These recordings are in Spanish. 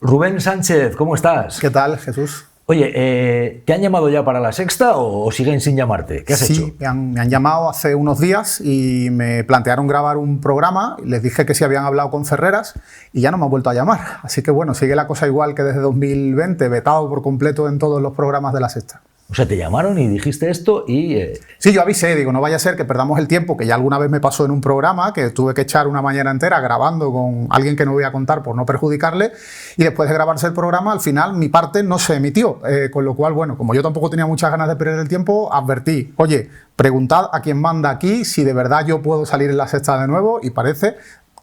Rubén Sánchez, ¿cómo estás? ¿Qué tal, Jesús? Oye, ¿te han llamado ya para La Sexta o siguen sin llamarte? ¿Qué has hecho? Sí, me han llamado hace unos días y me plantearon grabar un programa. Les dije que sí habían hablado con Ferreras y ya no me han vuelto a llamar. Así que bueno, sigue la cosa igual que desde 2020, vetado por completo en todos los programas de La Sexta. O sea, te llamaron y dijiste esto y... Sí, yo avisé, digo, no vaya a ser que perdamos el tiempo, que ya alguna vez me pasó en un programa, que tuve que echar una mañana entera grabando con alguien que no voy a contar por no perjudicarle, y después de grabarse el programa, al final mi parte no se emitió, con lo cual, bueno, como yo tampoco tenía muchas ganas de perder el tiempo, advertí, oye, preguntad a quién manda aquí si de verdad yo puedo salir en La Sexta de nuevo, y parece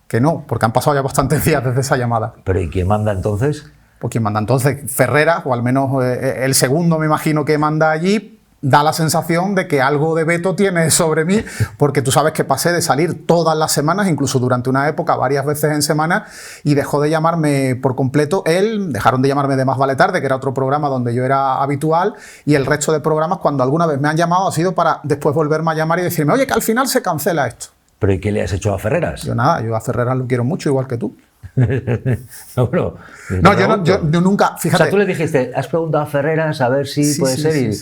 que no, porque han pasado ya bastantes días desde esa llamada. ¿Pero y quién manda entonces? Pues quien manda entonces, Ferreras, o al menos el segundo me imagino que manda allí, da la sensación de que algo de veto tiene sobre mí, porque tú sabes que pasé de salir todas las semanas, incluso durante una época, varias veces en semana, y dejó de llamarme por completo él, dejaron de llamarme de Más Vale Tarde, que era otro programa donde yo era habitual, y el resto de programas, cuando alguna vez me han llamado, ha sido para después volverme a llamar y decirme, oye, que al final se cancela esto. ¿Pero y qué le has hecho a Ferreras? Yo nada, yo a Ferreras lo quiero mucho, igual que tú. No, pero... No, yo nunca, fíjate. O sea, tú le dijiste, has preguntado a Ferreras a ver si puede ser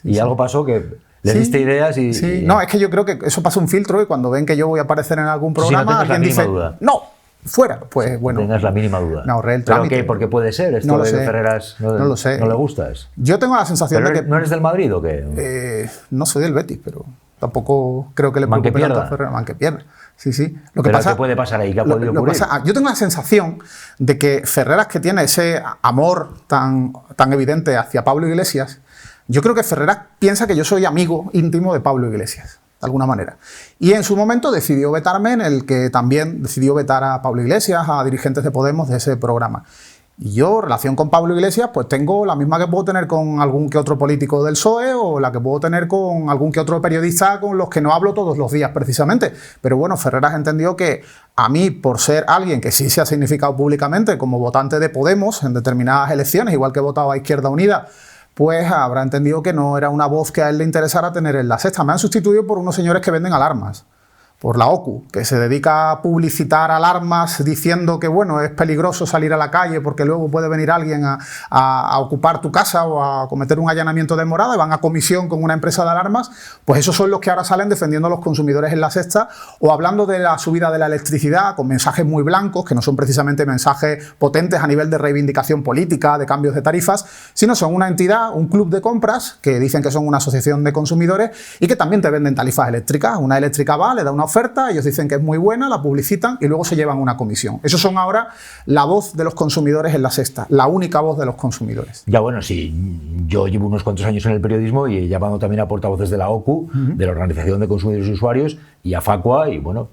y algo pasó que le diste ideas y... Sí, no, es que yo creo que eso pasa un filtro y cuando ven que yo voy a aparecer en algún programa, si no alguien dice, duda. no, fuera, pues bueno. No tengas la mínima duda. Me ahorré el ¿Pero trámite. qué? ¿Por qué puede ser esto No lo de sé. Ferreras? No lo sé. ¿No le gustas? Yo tengo la sensación ¿Pero de que... no eres del Madrid o qué? No soy del Betis, pero tampoco creo que le Man que preocupe tanto a pierda. Ferreras. Man que pierda. Sí, sí. Lo que ¿Pero pasa, qué puede pasar ahí? ¿Qué ha podido ocurrir? yo tengo la sensación de que Ferreras, que tiene ese amor tan evidente hacia Pablo Iglesias, yo creo que Ferreras piensa que yo soy amigo íntimo de Pablo Iglesias, de alguna manera. Y en su momento decidió vetarme, en el que también decidió vetar a Pablo Iglesias, a dirigentes de Podemos de ese programa. Y yo, relación con Pablo Iglesias, pues tengo la misma que puedo tener con algún que otro político del PSOE o la que puedo tener con algún que otro periodista con los que no hablo todos los días precisamente. Pero bueno, Ferreras entendió que a mí, por ser alguien que sí se ha significado públicamente como votante de Podemos en determinadas elecciones, igual que votaba a Izquierda Unida, pues habrá entendido que no era una voz que a él le interesara tener en La Sexta. Me han sustituido por unos señores que venden alarmas, por la OCU, que se dedica a publicitar alarmas diciendo que bueno, es peligroso salir a la calle porque luego puede venir alguien a ocupar tu casa o a cometer un allanamiento de morada y van a comisión con una empresa de alarmas. Pues esos son los que ahora salen defendiendo a los consumidores en La Sexta o hablando de la subida de la electricidad con mensajes muy blancos, que no son precisamente mensajes potentes a nivel de reivindicación política, de cambios de tarifas, sino son una entidad, un club de compras que dicen que son una asociación de consumidores y que también te venden tarifas eléctricas. Una eléctrica va, le da una oferta, ellos dicen que es muy buena, la publicitan y luego se llevan una comisión. Esos son ahora la voz de los consumidores en La Sexta, la única voz de los consumidores. Ya bueno, sí, yo llevo unos cuantos años en el periodismo y he llamado también a portavoces de la OCU, de la Organización de Consumidores y Usuarios, y a Facua, y bueno,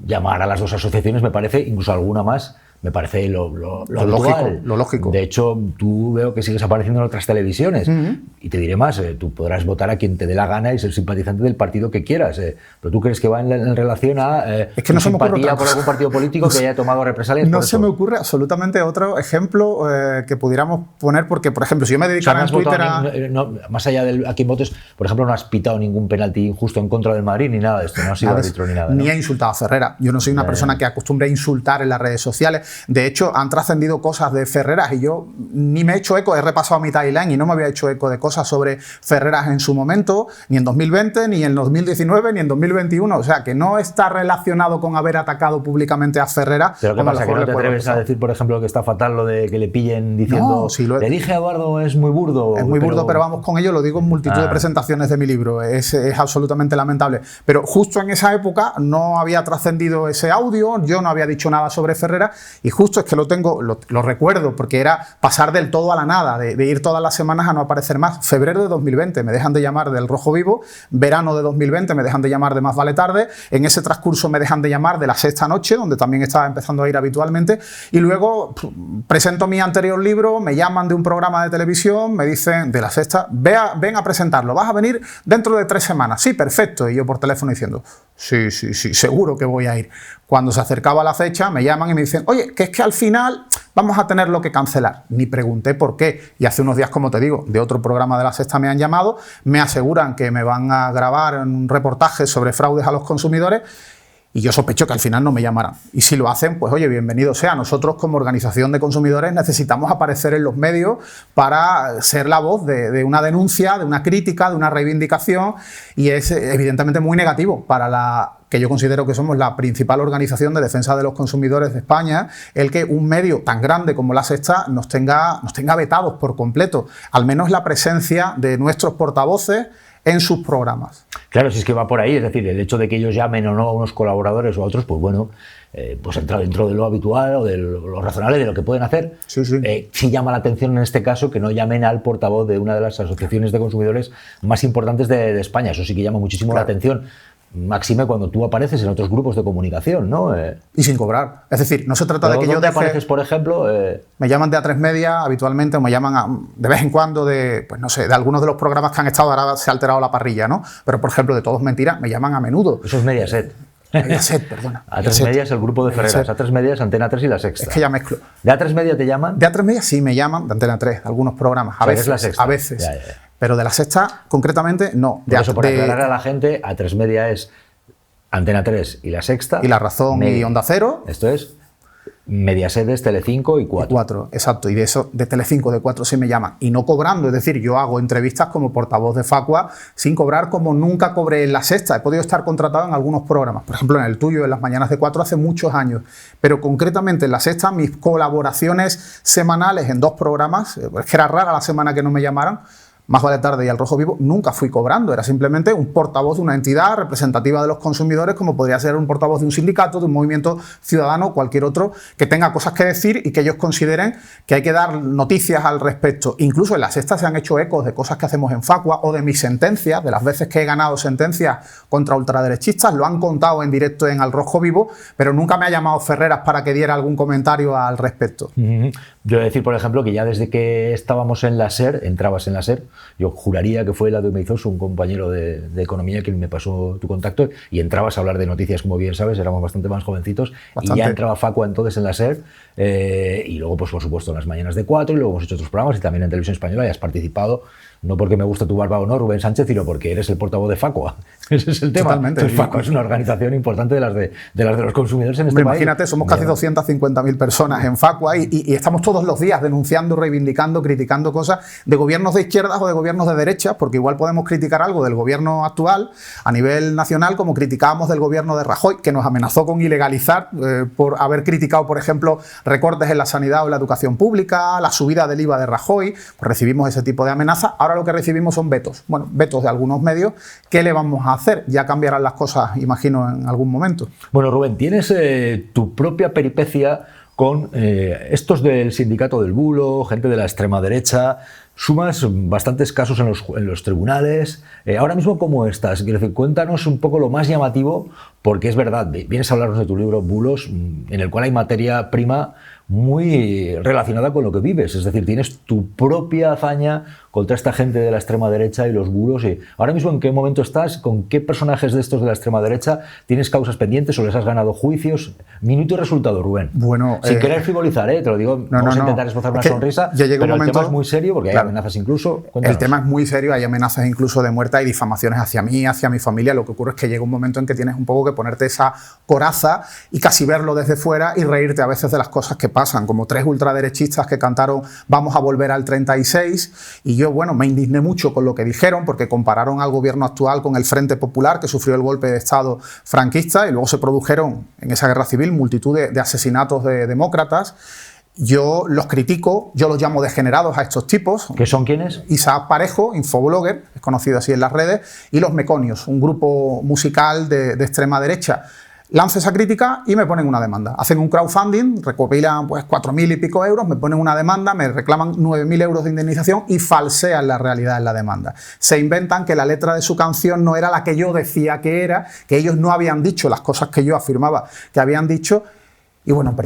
llamar a las dos asociaciones me parece, incluso alguna más, me parece lo lógico. De hecho, tú veo que sigues apareciendo en otras televisiones. Y te diré más, tú podrás votar a quien te dé la gana y ser simpatizante del partido que quieras. Pero tú crees que va en relación a es que no se me ocurre simpatía por algún partido político que haya tomado represalias. No se me ocurre absolutamente otro ejemplo que pudiéramos poner, porque, por ejemplo, si yo me dedicara en Twitter más allá de a quién votes, por ejemplo, no has pitado ningún penalti injusto en contra del Madrid ni nada de esto, no has sido árbitro ni nada. Ni he insultado a Ferreras. Yo no soy una persona que acostumbre a insultar en las redes sociales. De hecho, han trascendido cosas de Ferreras y yo ni me he hecho eco, he repasado mi timeline y no me había hecho eco de cosas sobre Ferreras en su momento, ni en 2020, ni en 2019, ni en 2021. O sea, que no está relacionado con haber atacado públicamente a Ferreras. Pero ¿qué pasa? ¿Que no te atreves a decir, por ejemplo, que está fatal lo de que le pillen diciendo no, sí, le dije a Eduardo es muy burdo? Es muy burdo, pero vamos con ello, lo digo en multitud de presentaciones de mi libro. Es absolutamente lamentable. Pero justo en esa época no había trascendido ese audio, yo no había dicho nada sobre Ferreras y justo es que lo recuerdo, porque era pasar del todo a la nada, de ir todas las semanas a no aparecer más. Febrero de 2020 me dejan de llamar del Rojo Vivo, verano de 2020 me dejan de llamar de Más Vale Tarde, en ese transcurso me dejan de llamar de La Sexta Noche, donde también estaba empezando a ir habitualmente, y luego presento mi anterior libro, me llaman de un programa de televisión, me dicen de La Sexta, ven a presentarlo, vas a venir dentro de 3 semanas, sí, perfecto, y yo por teléfono diciendo, sí, seguro que voy a ir. Cuando se acercaba la fecha, me llaman y me dicen, oye, que es que al final vamos a tenerlo que cancelar. Ni pregunté por qué. Y hace unos días, como te digo, de otro programa de La Sexta me han llamado, me aseguran que me van a grabar un reportaje sobre fraudes a los consumidores y yo sospecho que al final no me llamarán. Y si lo hacen, pues oye, bienvenido sea. Nosotros como organización de consumidores necesitamos aparecer en los medios para ser la voz de una denuncia, de una crítica, de una reivindicación, y es evidentemente muy negativo para la que yo considero que somos la principal organización de defensa de los consumidores de España, el que un medio tan grande como La Sexta nos tenga vetados por completo, al menos la presencia de nuestros portavoces en sus programas. Claro, si es que va por ahí, es decir, el hecho de que ellos llamen o no a unos colaboradores o a otros, pues bueno, pues entra dentro de lo habitual o de lo razonable de lo que pueden hacer. Sí, sí. Sí llama la atención en este caso que no llamen al portavoz de una de las asociaciones de consumidores más importantes de España. Eso sí que llama muchísimo la atención. Máxime cuando tú apareces en otros grupos de comunicación, ¿no? Y sin cobrar. Es decir, no se trata de que yo apareces, por ejemplo? Me llaman de A3 Media habitualmente, o me llaman de vez en cuando pues no sé, de algunos de los programas que han estado, ahora se ha alterado la parrilla, ¿no? Pero, por ejemplo, de Todo es Mentira, me llaman a menudo. Eso es Mediaset. Mediaset, perdona. A3 Media es el grupo de Ferreras, A3 Media es Antena 3 y La Sexta. Es que ya mezclo. ¿De A3 Media te llaman? De A3 Media sí me llaman, de Antena 3, de algunos programas. A veces, La Sexta. A veces. Ya. Pero de La Sexta, concretamente, no. Por eso, por aclarar a la gente, A3 Media es Antena 3 y La Sexta. Y La Razón y Onda Cero. Esto es Mediaset, es Telecinco y 4. 4, exacto. Y de eso, de Telecinco, de 4 sí me llaman. Y no cobrando, es decir, yo hago entrevistas como portavoz de Facua sin cobrar, como nunca cobré en La Sexta. He podido estar contratado en algunos programas. Por ejemplo, en el tuyo, en Las Mañanas de 4, hace muchos años. Pero concretamente en La Sexta, mis colaboraciones semanales en 2 programas, es que era rara la semana que no me llamaran, Más vale tarde y Al Rojo Vivo, nunca fui cobrando. Era simplemente un portavoz de una entidad representativa de los consumidores, como podría ser un portavoz de un sindicato, de un movimiento ciudadano, cualquier otro que tenga cosas que decir y que ellos consideren que hay que dar noticias al respecto. Incluso en La Sexta se han hecho ecos de cosas que hacemos en Facua o de mis sentencias, de las veces que he ganado sentencias contra ultraderechistas. Lo han contado en directo en Al Rojo Vivo, pero nunca me ha llamado Ferreras para que diera algún comentario al respecto. Yo he de decir, por ejemplo, que ya desde que estábamos en la SER, entrabas en la SER, yo juraría que fue Eladio Meizoso, un compañero de economía, quien me pasó tu contacto, y entrabas a hablar de noticias, como bien sabes, éramos bastante más jovencitos, y ya entraba Facua entonces en la SER, y luego, pues por supuesto, en Las Mañanas de 4, y luego hemos hecho otros programas, y también en Televisión Española, y has participado, no porque me gusta tu barba o no, Rubén Sánchez, sino porque eres el portavoz de Facua. Ese es el tema. Totalmente. Entonces, Facua es una organización importante de las de los consumidores en este país. Imagínate, somos casi 250.000 personas en Facua y estamos todos los días denunciando, reivindicando, criticando cosas de gobiernos de izquierdas o de gobiernos de derechas, porque igual podemos criticar algo del gobierno actual a nivel nacional, como criticábamos del gobierno de Rajoy, que nos amenazó con ilegalizar por haber criticado, por ejemplo, recortes en la sanidad o la educación pública, la subida del IVA de Rajoy. Pues recibimos ese tipo de amenazas. Ahora lo que recibimos son vetos. Bueno, vetos de algunos medios. ¿Qué le vamos a hacer? Ya cambiarán las cosas, imagino, en algún momento. Bueno, Rubén, tienes tu propia peripecia con estos del sindicato del bulo, gente de la extrema derecha. Sumas bastantes casos en los tribunales. Ahora mismo, ¿cómo estás? Quiero decir, cuéntanos un poco lo más llamativo, porque es verdad, vienes a hablarnos de tu libro Bulos, en el cual hay materia prima muy relacionada con lo que vives. Es decir, tienes tu propia hazaña contra esta gente de la extrema derecha y los bulos. Y ahora mismo, ¿en qué momento estás? ¿Con qué personajes de estos de la extrema derecha tienes causas pendientes o les has ganado juicios? Minuto y resultado, Rubén. Bueno, sin querer frivolizar, te lo digo, vamos a intentar esbozar una sonrisa, pero el tema es muy serio porque hay amenazas incluso. Cuéntanos. El tema es muy serio, hay amenazas incluso de muerte, hay difamaciones hacia mí, hacia mi familia. Lo que ocurre es que llega un momento en que tienes un poco que ponerte esa coraza y casi verlo desde fuera y reírte a veces de las cosas que pasan, como 3 ultraderechistas que cantaron "Vamos a volver al 36", y yo, bueno, me indigné mucho con lo que dijeron, porque compararon al gobierno actual con el Frente Popular, que sufrió el golpe de Estado franquista, y luego se produjeron en esa guerra civil multitud de asesinatos de demócratas. Yo los critico, yo los llamo degenerados a estos tipos. ¿Qué son quiénes? Isaac Parejo, infoblogger, es conocido así en las redes, y Los Meconios, un grupo musical de extrema derecha. Lanzo esa crítica y me ponen una demanda. Hacen un crowdfunding, recopilan pues 4.000 y pico euros, me ponen una demanda, me reclaman 9.000 euros de indemnización y falsean la realidad en la demanda. Se inventan que la letra de su canción no era la que yo decía que era, que ellos no habían dicho las cosas que yo afirmaba que habían dicho. Y bueno, han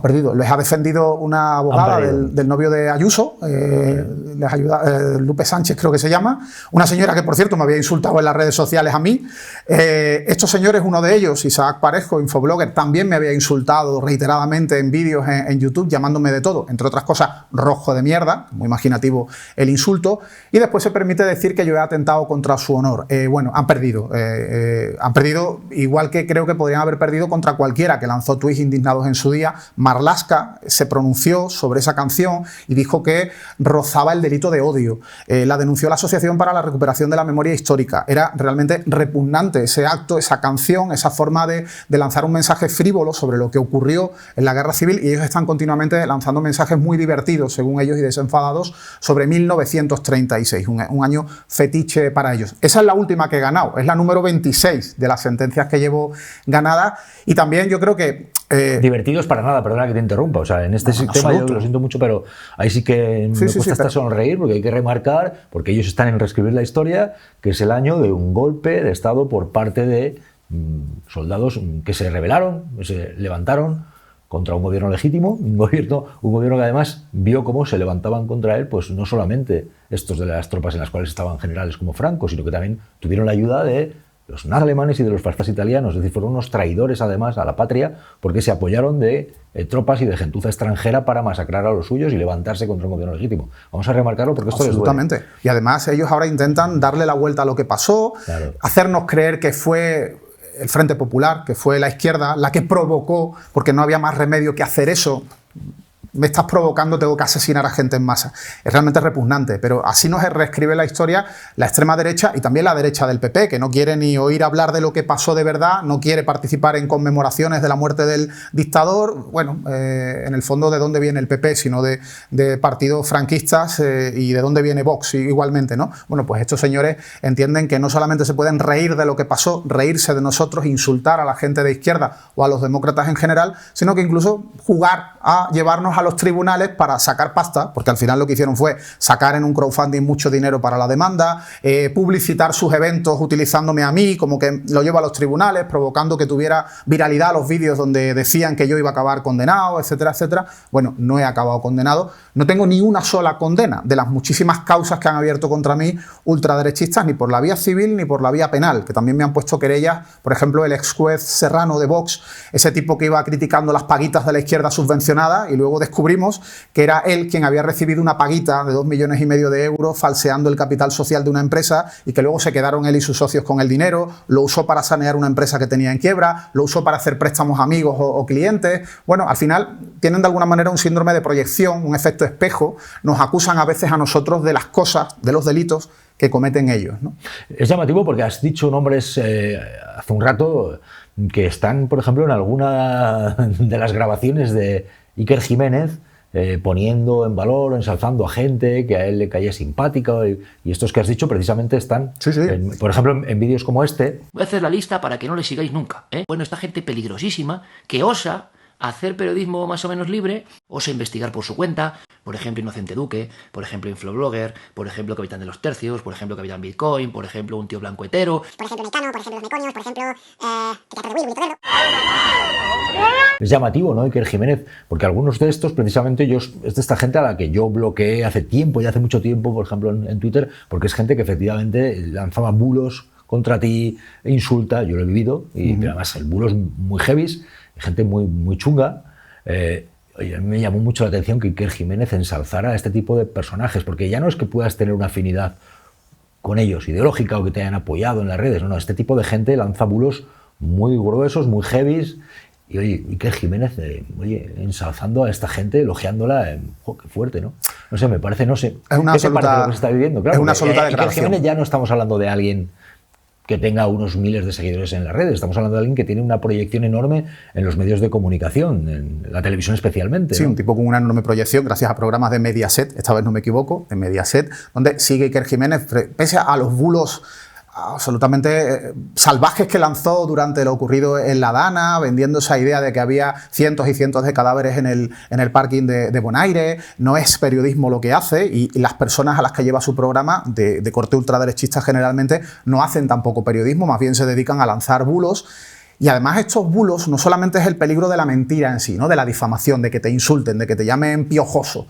perdido. Les ha defendido una abogada del novio de Ayuso, les ayuda, Lupe Sánchez creo que se llama, una señora que por cierto me había insultado en las redes sociales a mí. Estos señores, uno de ellos, Isaac Parejo, infoblogger, también me había insultado reiteradamente en vídeos en YouTube, llamándome de todo, entre otras cosas, rojo de mierda, muy imaginativo el insulto, y después se permite decir que yo he atentado contra su honor. Bueno, han perdido, igual que creo que podrían haber perdido contra cualquiera que lanzó tuits indignados en su día. Marlaska se pronunció sobre esa canción y dijo que rozaba el delito de odio. La denunció la Asociación para la Recuperación de la Memoria Histórica. Era realmente repugnante ese acto, esa canción, esa forma de lanzar un mensaje frívolo sobre lo que ocurrió en la Guerra Civil, y ellos están continuamente lanzando mensajes muy divertidos, según ellos, y desenfadados sobre 1936, un año fetiche para ellos. Esa es la última que he ganado, es la número 26 de las sentencias que llevo ganadas, y también yo creo que divertidos para nada, perdona que te interrumpa. O sea, en este tema yo lo siento mucho, pero ahí sí que me cuesta hasta sonreír, porque hay que remarcar, porque ellos están en reescribir la historia, que es el año de un golpe de Estado por parte de soldados que se rebelaron, que se levantaron contra un gobierno legítimo, un gobierno que además vio cómo se levantaban contra él, pues no solamente estos de las tropas en las cuales estaban generales como Franco, sino que también tuvieron la ayuda de los nazis alemanes y de los fascistas italianos. Es decir, fueron unos traidores además a la patria, porque se apoyaron de tropas y de gentuza extranjera para masacrar a los suyos y levantarse contra un gobierno legítimo. Vamos a remarcarlo porque esto absolutamente les duele. Y además ellos ahora intentan darle la vuelta a lo que pasó, claro, hacernos creer que fue el Frente Popular, que fue la izquierda la que provocó, porque no había más remedio que hacer eso. Me estás provocando, tengo que asesinar a gente en masa. Es realmente repugnante, pero así nos reescribe la historia la extrema derecha y también la derecha del PP, que no quiere ni oír hablar de lo que pasó de verdad, no quiere participar en conmemoraciones de la muerte del dictador. Bueno, en el fondo, ¿de dónde viene el PP? Sino de partidos franquistas, y de dónde viene Vox igualmente, ¿no? Bueno, pues estos señores entienden que no solamente se pueden reír de lo que pasó, reírse de nosotros, insultar a la gente de izquierda o a los demócratas en general, sino que incluso jugar a llevarnos a los tribunales para sacar pasta, porque al final lo que hicieron fue sacar en un crowdfunding mucho dinero para la demanda, publicitar sus eventos utilizándome a mí, como que lo llevo a los tribunales, provocando que tuviera viralidad los vídeos donde decían que yo iba a acabar condenado, etcétera, etcétera. Bueno, no he acabado condenado, no tengo ni una sola condena de las muchísimas causas que han abierto contra mí ultraderechistas, ni por la vía civil ni por la vía penal, que también me han puesto querellas, por ejemplo, el ex juez Serrano de Vox, ese tipo que iba criticando las paguitas de la izquierda subvencionada, y luego descubrimos que era él quien había recibido una paguita de 2,5 millones de euros falseando el capital social de una empresa, y que luego se quedaron él y sus socios con el dinero, lo usó para sanear una empresa que tenía en quiebra, lo usó para hacer préstamos a amigos o clientes. Bueno, al final tienen de alguna manera un síndrome de proyección, un efecto espejo, nos acusan a veces a nosotros de las cosas, de los delitos que cometen ellos, ¿no? Es llamativo porque has dicho nombres hace un rato que están, por ejemplo, en alguna de las grabaciones de Iker Jiménez, poniendo en valor, ensalzando a gente que a él le caía simpática, y estos que has dicho precisamente están, por ejemplo, en vídeos como este. Voy a hacer la lista para que no le sigáis nunca, ¿eh? Bueno, esta gente peligrosísima que osa hacer periodismo más o menos libre, osa investigar por su cuenta, por ejemplo Inocente Duque, por ejemplo Infoblogger, por ejemplo Capitán de los Tercios, por ejemplo Capitán Bitcoin, por ejemplo un tío blanco hetero, por ejemplo Mecano, por ejemplo Los Meconios, por ejemplo Teatro de Willy, Bonito Verde. Es llamativo, ¿no? Iker Jiménez, porque algunos de estos, precisamente, es de esta gente a la que yo bloqueé hace tiempo, ya hace mucho tiempo, por ejemplo en Twitter, porque es gente que efectivamente lanzaba bulos contra ti, insulta, yo lo he vivido, y pero además el bulo es muy heavy, gente muy chunga. Oye, me llamó mucho la atención que Iker Jiménez ensalzara a este tipo de personajes, porque ya no es que puedas tener una afinidad con ellos, ideológica, o que te hayan apoyado en las redes, no, este tipo de gente lanza bulos muy gruesos, muy heavy, y oye, Iker Jiménez, ensalzando a esta gente, elogiándola, qué fuerte, ¿no? No sé, me parece, no sé, es una ¿qué te parece lo que se está viviendo? Claro, es una absoluta Iker degradación. Jiménez ya no estamos hablando de alguien que tenga unos miles de seguidores en las redes. Estamos hablando de alguien que tiene una proyección enorme en los medios de comunicación, en la televisión especialmente, ¿no? Sí, un tipo con una enorme proyección, gracias a programas de Mediaset, esta vez no me equivoco, de Mediaset, donde sigue Iker Jiménez, pese a los bulos absolutamente salvajes que lanzó durante lo ocurrido en La Dana, vendiendo esa idea de que había cientos y cientos de cadáveres en el parking de Bonaire. No es periodismo lo que hace, y las personas a las que lleva su programa de corte ultraderechista generalmente no hacen tampoco periodismo, más bien se dedican a lanzar bulos. Y además estos bulos no solamente es el peligro de la mentira en sí, ¿no? De la difamación, de que te insulten, de que te llamen piojoso.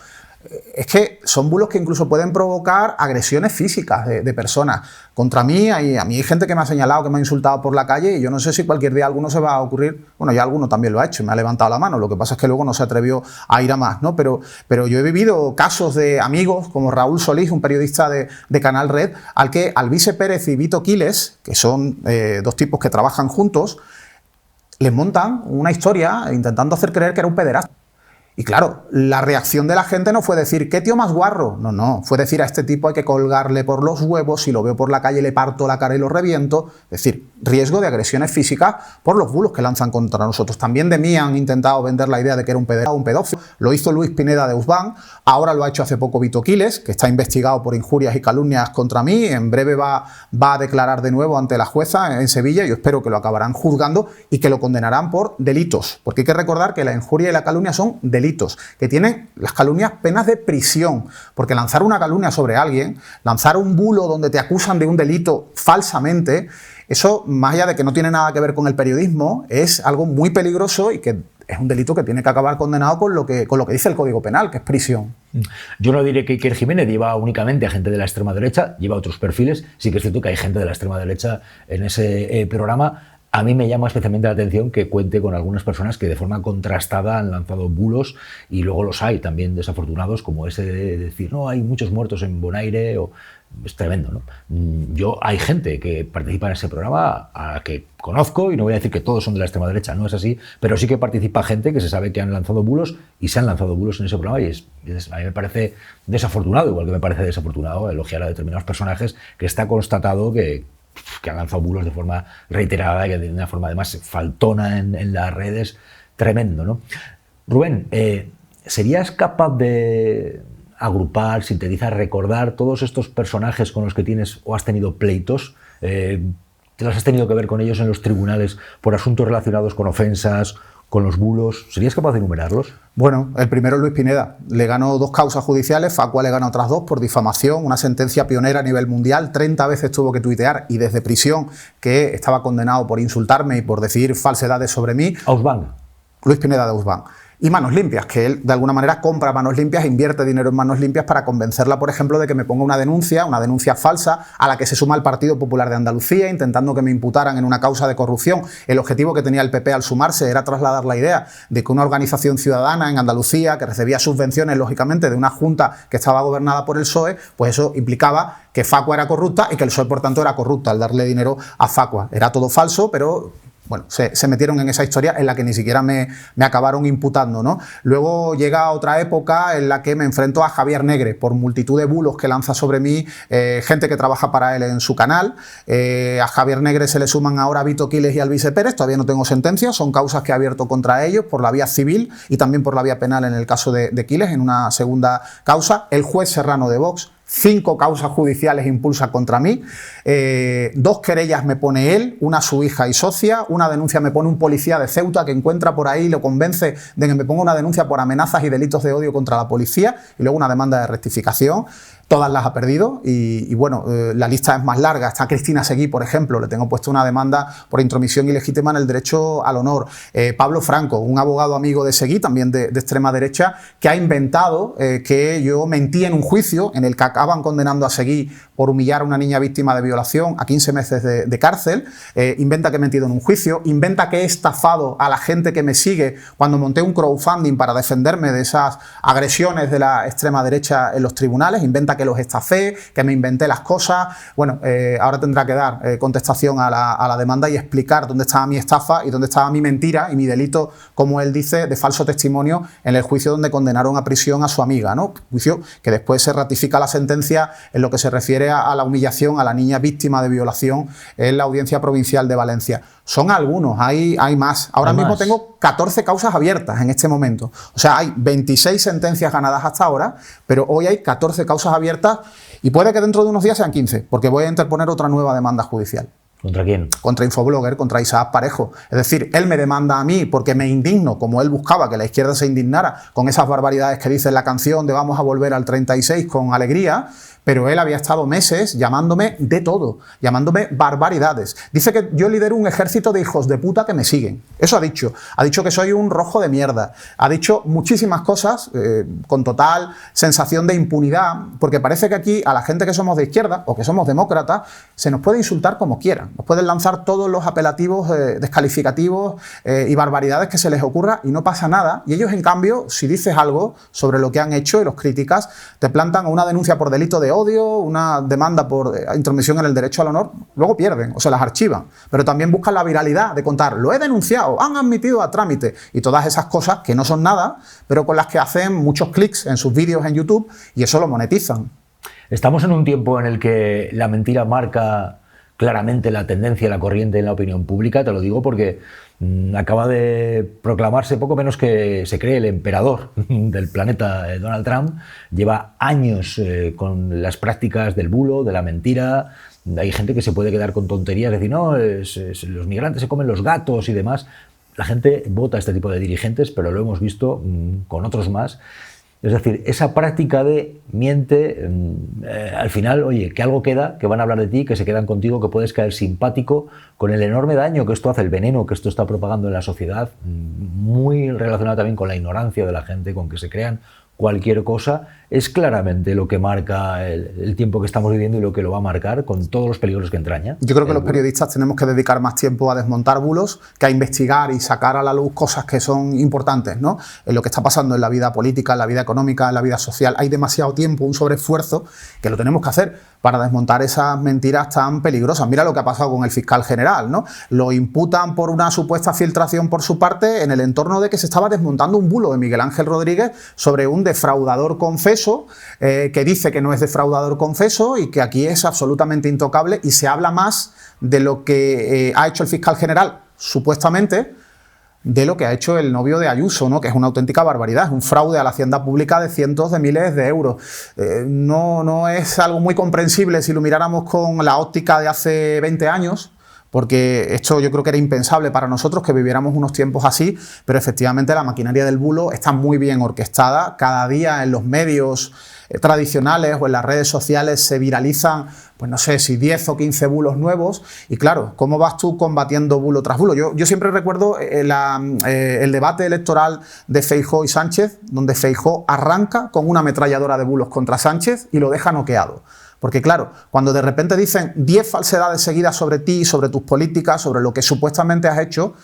Es que son bulos que incluso pueden provocar agresiones físicas de personas. Contra mí, a mí hay gente que me ha señalado, que me ha insultado por la calle, y yo no sé si cualquier día alguno se va a ocurrir, bueno, ya alguno también lo ha hecho, me ha levantado la mano, lo que pasa es que luego no se atrevió a ir a más, ¿no? Pero yo he vivido casos de amigos como Raúl Solís, un periodista de Canal Red, al que Alvise Pérez y Vito Quiles, que son dos tipos que trabajan juntos, les montan una historia intentando hacer creer que era un pederasta. Y claro, la reacción de la gente no fue decir, ¿qué tío más guarro? No, fue decir, a este tipo hay que colgarle por los huevos, si lo veo por la calle le parto la cara y lo reviento. Es decir, riesgo de agresiones físicas por los bulos que lanzan contra nosotros. También de mí han intentado vender la idea de que era un pedófilo. Lo hizo Luis Pineda de Uzbán, ahora lo ha hecho hace poco Vito Quiles, que está investigado por injurias y calumnias contra mí. En breve va a declarar de nuevo ante la jueza en Sevilla. Yo espero que lo acabarán juzgando y que lo condenarán por delitos. Porque hay que recordar que la injuria y la calumnia son delitos, que tienen las calumnias penas de prisión, porque lanzar una calumnia sobre alguien, lanzar un bulo donde te acusan de un delito falsamente, eso, más allá de que no tiene nada que ver con el periodismo, es algo muy peligroso y que es un delito que tiene que acabar condenado con lo que dice el Código Penal, que es prisión. Yo no diré que Iker Jiménez lleva únicamente a gente de la extrema derecha, lleva otros perfiles, sí que es cierto que hay gente de la extrema derecha en ese programa. A mí me llama especialmente la atención que cuente con algunas personas que de forma contrastada han lanzado bulos, y luego los hay también desafortunados, como ese de decir, no, hay muchos muertos en Bonaire, o... es tremendo, ¿no? Hay gente que participa en ese programa a la que conozco, y no voy a decir que todos son de la extrema derecha, no es así, pero sí que participa gente que se sabe que han lanzado bulos, y se han lanzado bulos en ese programa, y a mí me parece desafortunado, igual que me parece desafortunado elogiar a determinados personajes que está constatado que han lanzado bulos de forma reiterada y de una forma además faltona en las redes, tremendo, ¿no? Rubén, ¿serías capaz de agrupar, sintetizar, recordar todos estos personajes con los que tienes o has tenido pleitos? ¿Te los has tenido que ver con ellos en los tribunales por asuntos relacionados con ofensas, con los bulos? ¿Serías capaz de enumerarlos? Bueno, el primero es Luis Pineda. Le ganó 2 causas judiciales, Facua le ganó otras 2 por difamación, una sentencia pionera a nivel mundial. 30 veces tuvo que tuitear, y desde prisión, que estaba condenado por insultarme y por decir falsedades sobre mí. ¿A Uzbán? Luis Pineda de Uzbán. Y Manos Limpias, que él de alguna manera compra Manos Limpias, invierte dinero en Manos Limpias para convencerla, por ejemplo, de que me ponga una denuncia falsa, a la que se suma el Partido Popular de Andalucía, intentando que me imputaran en una causa de corrupción. El objetivo que tenía el PP al sumarse era trasladar la idea de que una organización ciudadana en Andalucía, que recibía subvenciones, lógicamente, de una junta que estaba gobernada por el PSOE, pues eso implicaba que Facua era corrupta y que el PSOE, por tanto, era corrupta al darle dinero a Facua. Era todo falso, pero... bueno, se metieron en esa historia en la que ni siquiera me acabaron imputando, ¿no? Luego llega otra época en la que me enfrento a Javier Negre por multitud de bulos que lanza sobre mí gente que trabaja para él en su canal. A Javier Negre se le suman ahora Vito Quiles y Alvise Pérez. Todavía no tengo sentencia, son causas que he abierto contra ellos por la vía civil y también por la vía penal en el caso de Quiles, en una segunda causa. El juez Serrano de Vox, 5 causas judiciales impulsa contra mí, 2 querellas me pone él, una su hija y socia, una denuncia me pone un policía de Ceuta que encuentra por ahí y lo convence de que me ponga una denuncia por amenazas y delitos de odio contra la policía, y luego una demanda de rectificación. Todas las ha perdido y bueno, la lista es más larga. Está Cristina Seguí, por ejemplo, le tengo puesto una demanda por intromisión ilegítima en el derecho al honor. Pablo Franco, un abogado amigo de Seguí, también de extrema derecha, que ha inventado que yo mentí en un juicio en el que acaban condenando a Seguí por humillar a una niña víctima de violación a 15 meses de cárcel. Inventa que he mentido en un juicio, inventa que he estafado a la gente que me sigue cuando monté un crowdfunding para defenderme de esas agresiones de la extrema derecha en los tribunales, inventa que los estafé, que me inventé las cosas. Bueno, ahora tendrá que dar contestación a la demanda y explicar dónde estaba mi estafa y dónde estaba mi mentira y mi delito, como él dice, de falso testimonio en el juicio donde condenaron a prisión a su amiga, ¿no? Juicio que después se ratifica la sentencia en lo que se refiere a la humillación a la niña víctima de violación en la Audiencia Provincial de Valencia. Son algunos, hay más. Ahora mismo tengo 14 causas abiertas en este momento. O sea, hay 26 sentencias ganadas hasta ahora, pero hoy hay 14 causas abiertas y puede que dentro de unos días sean 15, porque voy a interponer otra nueva demanda judicial. ¿Contra quién? Contra Infoblogger, contra Isaac Parejo. Es decir, él me demanda a mí porque me indigno, como él buscaba que la izquierda se indignara con esas barbaridades que dice en la canción de Vamos a volver al 36 con alegría, pero él había estado meses llamándome de todo, llamándome barbaridades. Dice que yo lidero un ejército de hijos de puta que me siguen. Eso ha dicho. Ha dicho que soy un rojo de mierda. Ha dicho muchísimas cosas con total sensación de impunidad, porque parece que aquí a la gente que somos de izquierda o que somos demócratas se nos puede insultar como quieran. Nos pueden lanzar todos los apelativos descalificativos y barbaridades que se les ocurra y no pasa nada. Y ellos, en cambio, si dices algo sobre lo que han hecho y los críticas, te plantan una denuncia por delito de odio, una demanda por intromisión en el derecho al honor, luego pierden o se las archivan. Pero también buscan la viralidad de contar, lo he denunciado, han admitido a trámite, y todas esas cosas que no son nada, pero con las que hacen muchos clics en sus vídeos en YouTube y eso lo monetizan. Estamos en un tiempo en el que la mentira marca claramente la tendencia, la corriente en la opinión pública. Te lo digo porque acaba de proclamarse poco menos que se cree el emperador del planeta, Donald Trump. Lleva años con las prácticas del bulo, de la mentira. Hay gente que se puede quedar con tonterías, decir, no, los migrantes se comen los gatos y demás. La gente vota a este tipo de dirigentes, pero lo hemos visto con otros más. Es decir, esa práctica de miente, al final, oye, que algo queda, que van a hablar de ti, que se quedan contigo, que puedes caer simpático, con el enorme daño que esto hace, el veneno que esto está propagando en la sociedad, muy relacionado también con la ignorancia de la gente, con que se crean cualquier cosa, es claramente lo que marca el tiempo que estamos viviendo y lo que lo va a marcar, con todos los peligros que entraña. Yo creo que los periodistas tenemos que dedicar más tiempo a desmontar bulos que a investigar y sacar a la luz cosas que son importantes, ¿no? En lo que está pasando en la vida política, en la vida económica, en la vida social, hay demasiado tiempo, un sobreesfuerzo que lo tenemos que hacer para desmontar esas mentiras tan peligrosas. Mira lo que ha pasado con el fiscal general, ¿no? Lo imputan por una supuesta filtración por su parte en el entorno de que se estaba desmontando un bulo de Miguel Ángel Rodríguez sobre un defraudador confeso, que dice que no es defraudador confeso y que aquí es absolutamente intocable, y se habla más de lo que ha hecho el fiscal general, supuestamente, de lo que ha hecho el novio de Ayuso, ¿no? Que es una auténtica barbaridad, es un fraude a la hacienda pública de cientos de miles de euros. No es algo muy comprensible si lo miráramos con la óptica de hace 20 años, porque esto yo creo que era impensable para nosotros que viviéramos unos tiempos así, pero efectivamente la maquinaria del bulo está muy bien orquestada. Cada día en los medios tradicionales o en las redes sociales se viralizan, pues no sé si 10 o 15 bulos nuevos, y claro, ¿cómo vas tú combatiendo bulo tras bulo? Yo siempre recuerdo el debate electoral de Feijóo y Sánchez, donde Feijóo arranca con una ametralladora de bulos contra Sánchez y lo deja noqueado. Porque claro, cuando de repente dicen 10 falsedades seguidas sobre ti, sobre tus políticas, sobre lo que supuestamente has hecho,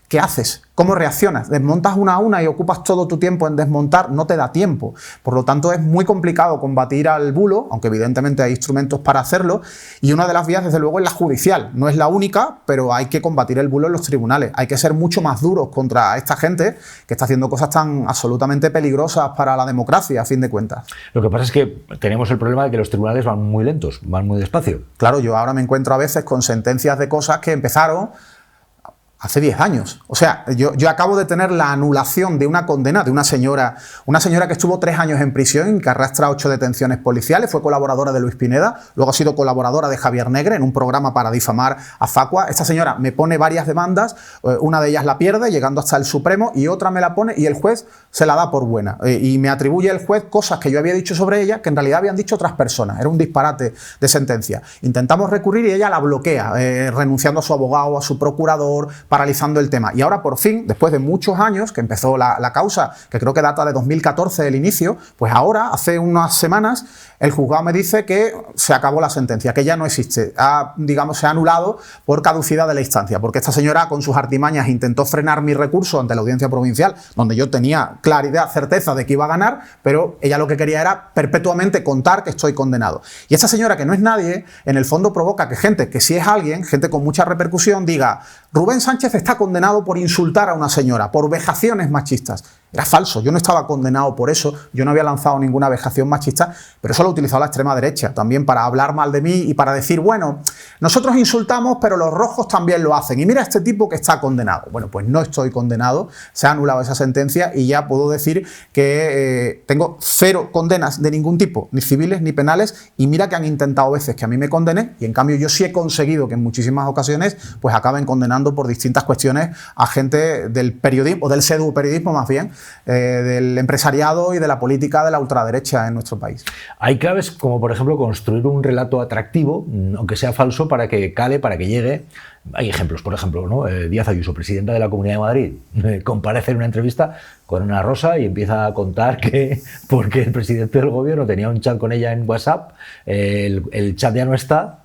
¿qué haces? ¿Cómo reaccionas? ¿Desmontas una a una y ocupas todo tu tiempo en desmontar? No te da tiempo. Por lo tanto, es muy complicado combatir al bulo, aunque evidentemente hay instrumentos para hacerlo, y una de las vías, desde luego, es la judicial. No es la única, pero hay que combatir el bulo en los tribunales. Hay que ser mucho más duros contra esta gente que está haciendo cosas tan absolutamente peligrosas para la democracia, a fin de cuentas. Lo que pasa es que tenemos el problema de que los tribunales van muy lentos, van muy despacio. Claro, yo ahora me encuentro a veces con sentencias de cosas que empezaron hace 10 años. O sea, yo acabo de tener la anulación de una condena de una señora que estuvo 3 años en prisión, que arrastra 8 detenciones policiales, fue colaboradora de Luis Pineda, luego ha sido colaboradora de Javier Negre en un programa para difamar a Facua. Esta señora me pone varias demandas, una de ellas la pierde, llegando hasta el Supremo, y otra me la pone y el juez se la da por buena. Y me atribuye el juez cosas que yo había dicho sobre ella que en realidad habían dicho otras personas. Era un disparate de sentencia. Intentamos recurrir y ella la bloquea, renunciando a su abogado, a su procurador, paralizando el tema. Y ahora, por fin, después de muchos años, que empezó la causa, que creo que data de 2014 el inicio, pues ahora, hace unas semanas, el juzgado me dice que se acabó la sentencia, que ya no existe. Se ha anulado por caducidad de la instancia, porque esta señora, con sus artimañas, intentó frenar mi recurso ante la audiencia provincial, donde yo tenía claridad, certeza de que iba a ganar, pero ella lo que quería era perpetuamente contar que estoy condenado. Y esta señora, que no es nadie, en el fondo provoca que gente que sí es alguien, gente con mucha repercusión, diga: Rubén Sánchez está condenado por insultar a una señora, por vejaciones machistas. Era falso, yo no estaba condenado por eso, yo no había lanzado ninguna vejación machista, pero eso lo ha utilizado la extrema derecha también para hablar mal de mí y para decir, bueno, nosotros insultamos, pero los rojos también lo hacen. Y mira este tipo que está condenado. Bueno, pues no estoy condenado, se ha anulado esa sentencia y ya puedo decir que tengo 0 condenas de ningún tipo, ni civiles ni penales, y mira que han intentado veces que a mí me condenen, y en cambio yo sí he conseguido que en muchísimas ocasiones pues acaben condenando por distintas cuestiones a gente del periodismo, o del pseudoperiodismo más bien, del empresariado y de la política de la ultraderecha en nuestro país. Hay claves como, por ejemplo, construir un relato atractivo, aunque sea falso, para que cale, para que llegue. Hay ejemplos, por ejemplo, ¿no? Díaz Ayuso, presidenta de la Comunidad de Madrid, comparece en una entrevista con Ana Rosa y empieza a contar que porque el presidente del gobierno tenía un chat con ella en WhatsApp, el chat ya no está.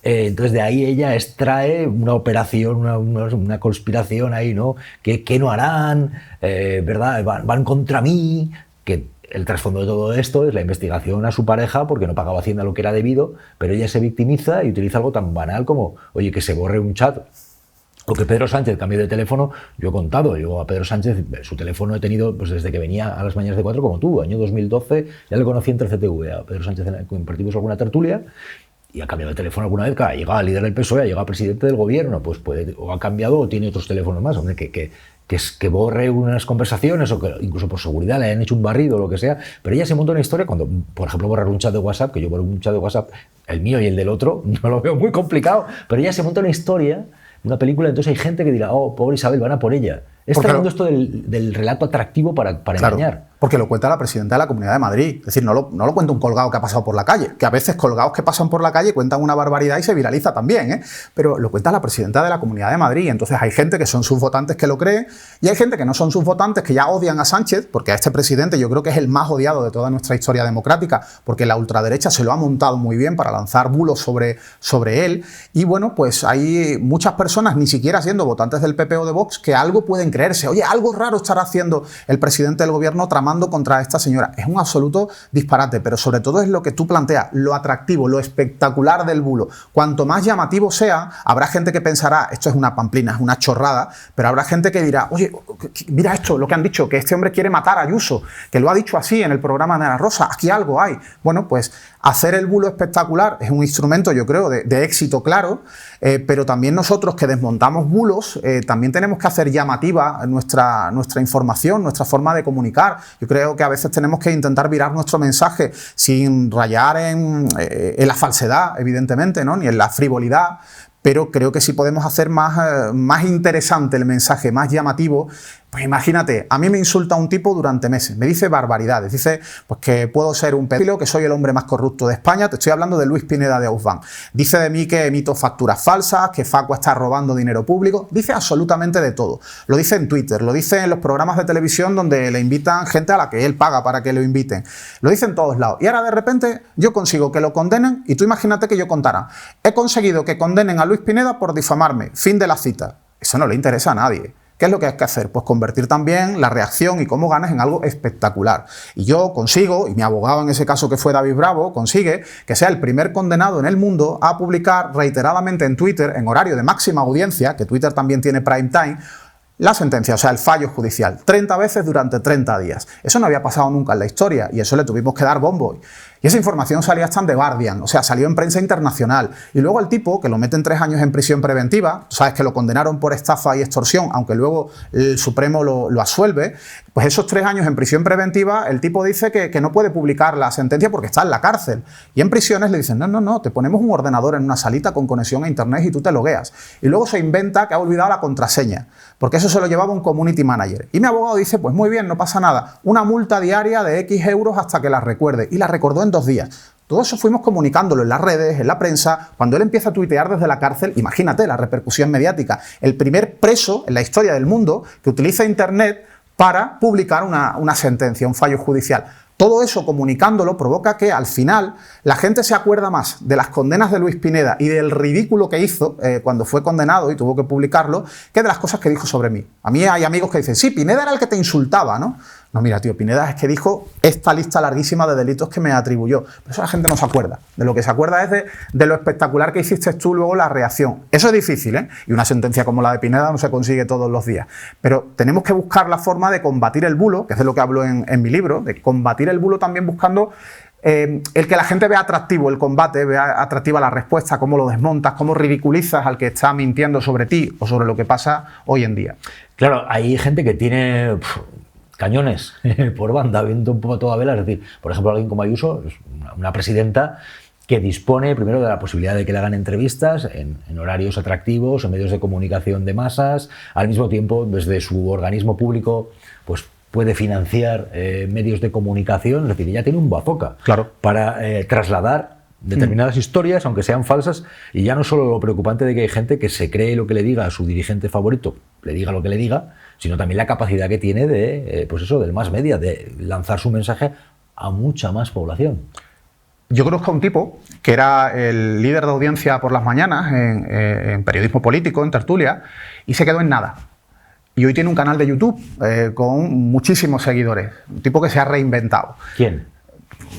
Entonces de ahí ella extrae una operación, una conspiración ahí, ¿no? ¿Qué no harán? ¿Verdad? Van contra mí. Que el trasfondo de todo esto es la investigación a su pareja porque no pagaba Hacienda lo que era debido, pero ella se victimiza y utiliza algo tan banal como, oye, que se borre un chat. O que Pedro Sánchez cambie de teléfono. Yo he contado, yo a Pedro Sánchez su teléfono he tenido pues desde que venía a las mañanas de 4 como tú, año 2012, ya le conocí entre CTV, a Pedro Sánchez compartimos alguna tertulia. Y ha cambiado de teléfono alguna vez, ha llegado a líder del PSOE, ha llegado a presidente del gobierno, pues puede, o ha cambiado o tiene otros teléfonos más, hombre, que borre unas conversaciones o que incluso por seguridad le hayan hecho un barrido o lo que sea, pero ella se monta una historia cuando, por ejemplo, borrar un chat de WhatsApp, que yo borro un chat de WhatsApp, el mío y el del otro, no lo veo muy complicado, pero ella se monta una historia, una película, entonces hay gente que dirá, oh, pobre Isabel, van a por ella. Es tremendo esto del relato atractivo para claro, engañar. Porque lo cuenta la presidenta de la Comunidad de Madrid. Es decir, no lo cuenta un colgado que ha pasado por la calle, que a veces colgados que pasan por la calle cuentan una barbaridad y se viraliza también, ¿eh? Pero lo cuenta la presidenta de la Comunidad de Madrid. Entonces hay gente que son sus votantes que lo creen y hay gente que no son sus votantes que ya odian a Sánchez, porque a este presidente yo creo que es el más odiado de toda nuestra historia democrática, porque la ultraderecha se lo ha montado muy bien para lanzar bulos sobre él. Y bueno, pues hay muchas personas, ni siquiera siendo votantes del PP o de Vox, que algo pueden creerse. Oye, algo raro estará haciendo el presidente del gobierno tramando contra esta señora. Es un absoluto disparate, pero sobre todo es lo que tú planteas, lo atractivo, lo espectacular del bulo. Cuanto más llamativo sea, habrá gente que pensará, esto es una pamplina, es una chorrada, pero habrá gente que dirá, oye, mira esto, lo que han dicho, que este hombre quiere matar a Ayuso, que lo ha dicho así en el programa de Ana Rosa, aquí algo hay. Bueno, pues hacer el bulo espectacular es un instrumento, yo creo, de éxito claro, pero también nosotros que desmontamos bulos, también tenemos que hacer llamativa nuestra información, nuestra forma de comunicar. Yo creo que a veces tenemos que intentar virar nuestro mensaje sin rayar en la falsedad, evidentemente, ¿no? Ni en la frivolidad, pero creo que sí podemos hacer más interesante el mensaje, más llamativo. Pues imagínate, a mí me insulta un tipo durante meses, me dice barbaridades, dice pues que puedo ser un pedófilo, que soy el hombre más corrupto de España, te estoy hablando de Luis Pineda de Ausban, dice de mí que emito facturas falsas, que Facua está robando dinero público, dice absolutamente de todo, lo dice en Twitter, lo dice en los programas de televisión donde le invitan gente a la que él paga para que lo inviten, lo dice en todos lados, y ahora de repente yo consigo que lo condenen, y tú imagínate que yo contara, he conseguido que condenen a Luis Pineda por difamarme, fin de la cita, eso no le interesa a nadie. ¿Qué es lo que hay que hacer? Pues convertir también la reacción y cómo ganas en algo espectacular. Y yo consigo, y mi abogado en ese caso que fue David Bravo, consigue que sea el primer condenado en el mundo a publicar reiteradamente en Twitter, en horario de máxima audiencia, que Twitter también tiene prime time, la sentencia, o sea, el fallo judicial, 30 veces durante 30 días. Eso no había pasado nunca en la historia y eso le tuvimos que dar bombo. Y esa información salía hasta en The Guardian, o sea, salió en prensa internacional. Y luego al tipo, que lo meten 3 años en prisión preventiva, sabes que lo condenaron por estafa y extorsión, aunque luego el Supremo lo absuelve, pues esos 3 años en prisión preventiva, el tipo dice que no puede publicar la sentencia porque está en la cárcel. Y en prisiones le dicen, no, te ponemos un ordenador en una salita con conexión a internet y tú te logueas. Y luego se inventa que ha olvidado la contraseña, porque eso se lo llevaba un community manager. Y mi abogado dice, pues muy bien, no pasa nada, una multa diaria de X euros hasta que la recuerde. Y la recordó en 2 días. Todo eso fuimos comunicándolo en las redes, en la prensa. Cuando él empieza a tuitear desde la cárcel, imagínate la repercusión mediática. El primer preso en la historia del mundo que utiliza internet para publicar una sentencia, un fallo judicial. Todo eso comunicándolo provoca que al final la gente se acuerda más de las condenas de Luis Pineda y del ridículo que hizo cuando fue condenado y tuvo que publicarlo, que de las cosas que dijo sobre mí. A mí hay amigos que dicen, sí, Pineda era el que te insultaba, ¿no? No, mira, tío, Pineda es que dijo esta lista larguísima de delitos que me atribuyó. Pero eso la gente no se acuerda. De lo que se acuerda es de lo espectacular que hiciste tú luego la reacción. Eso es difícil, ¿eh? Y una sentencia como la de Pineda no se consigue todos los días. Pero tenemos que buscar la forma de combatir el bulo, que es de lo que hablo en mi libro, de combatir el bulo también buscando el que la gente vea atractivo el combate, vea atractiva la respuesta, cómo lo desmontas, cómo ridiculizas al que está mintiendo sobre ti o sobre lo que pasa hoy en día. Claro, hay gente que tiene cañones por banda, viendo un poco toda vela, es decir, por ejemplo, alguien como Ayuso, una presidenta que dispone primero de la posibilidad de que le hagan entrevistas en horarios atractivos, en medios de comunicación de masas, al mismo tiempo desde su organismo público, pues puede financiar medios de comunicación, es decir, ya tiene un bazooka Claro. para trasladar determinadas historias, aunque sean falsas, y ya no solo lo preocupante de que hay gente que se cree lo que le diga a su dirigente favorito, le diga lo que le diga, sino también la capacidad que tiene de, pues eso, del mass media, de lanzar su mensaje a mucha más población. Yo conozco a un tipo que era el líder de audiencia por las mañanas en periodismo político, en tertulia, y se quedó en nada. Y hoy tiene un canal de YouTube con muchísimos seguidores. Un tipo que se ha reinventado. ¿Quién?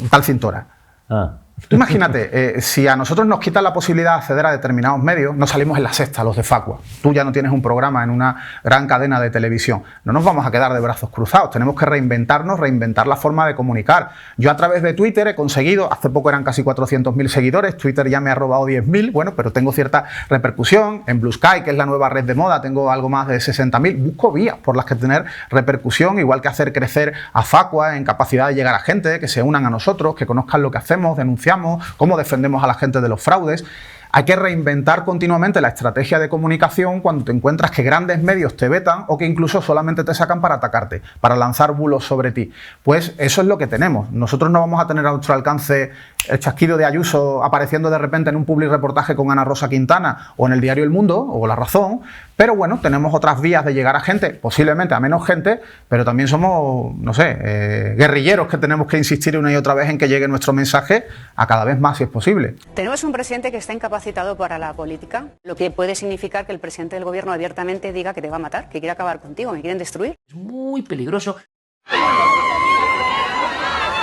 Un tal Cintora. Ah. Tú imagínate, si a nosotros nos quitan la posibilidad de acceder a determinados medios, no salimos en La Sexta, los de Facua. Tú ya no tienes un programa en una gran cadena de televisión. No nos vamos a quedar de brazos cruzados. Tenemos que reinventarnos, reinventar la forma de comunicar. Yo a través de Twitter he conseguido, hace poco eran casi 400.000 seguidores, Twitter ya me ha robado 10.000, bueno, pero tengo cierta repercusión. En Blue Sky, que es la nueva red de moda, tengo algo más de 60.000. Busco vías por las que tener repercusión, igual que hacer crecer a Facua en capacidad de llegar a gente, que se unan a nosotros, que conozcan lo que hacemos, denunciamos, cómo defendemos a la gente de los fraudes. Hay que reinventar continuamente la estrategia de comunicación cuando te encuentras que grandes medios te vetan o que incluso solamente te sacan para atacarte, para lanzar bulos sobre ti. Pues eso es lo que tenemos. Nosotros no vamos a tener a nuestro alcance el chasquido de Ayuso apareciendo de repente en un public reportaje con Ana Rosa Quintana o en el diario El Mundo o La Razón, pero bueno, tenemos otras vías de llegar a gente, posiblemente a menos gente, pero también somos, no sé, guerrilleros que tenemos que insistir una y otra vez en que llegue nuestro mensaje a cada vez más si es posible. Tenemos un presidente que está incapacitado para la política, lo que puede significar que el presidente del gobierno abiertamente diga que te va a matar, que quiere acabar contigo, que quieren destruir. Es muy peligroso.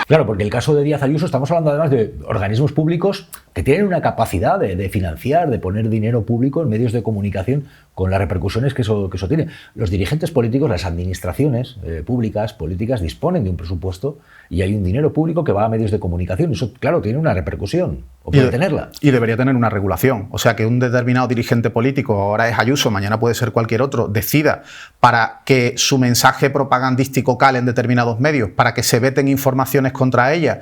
Claro, porque el caso de Díaz Ayuso, estamos hablando además de organismos públicos que tienen una capacidad de financiar, de poner dinero público en medios de comunicación con las repercusiones que eso tiene. Los dirigentes políticos, las administraciones públicas, políticas, disponen de un presupuesto y hay un dinero público que va a medios de comunicación. Eso, claro, tiene una repercusión, o puede tenerla. Y debería tener una regulación. O sea, que un determinado dirigente político, ahora es Ayuso, mañana puede ser cualquier otro, decida para que su mensaje propagandístico cale en determinados medios, para que se veten informaciones contra ella,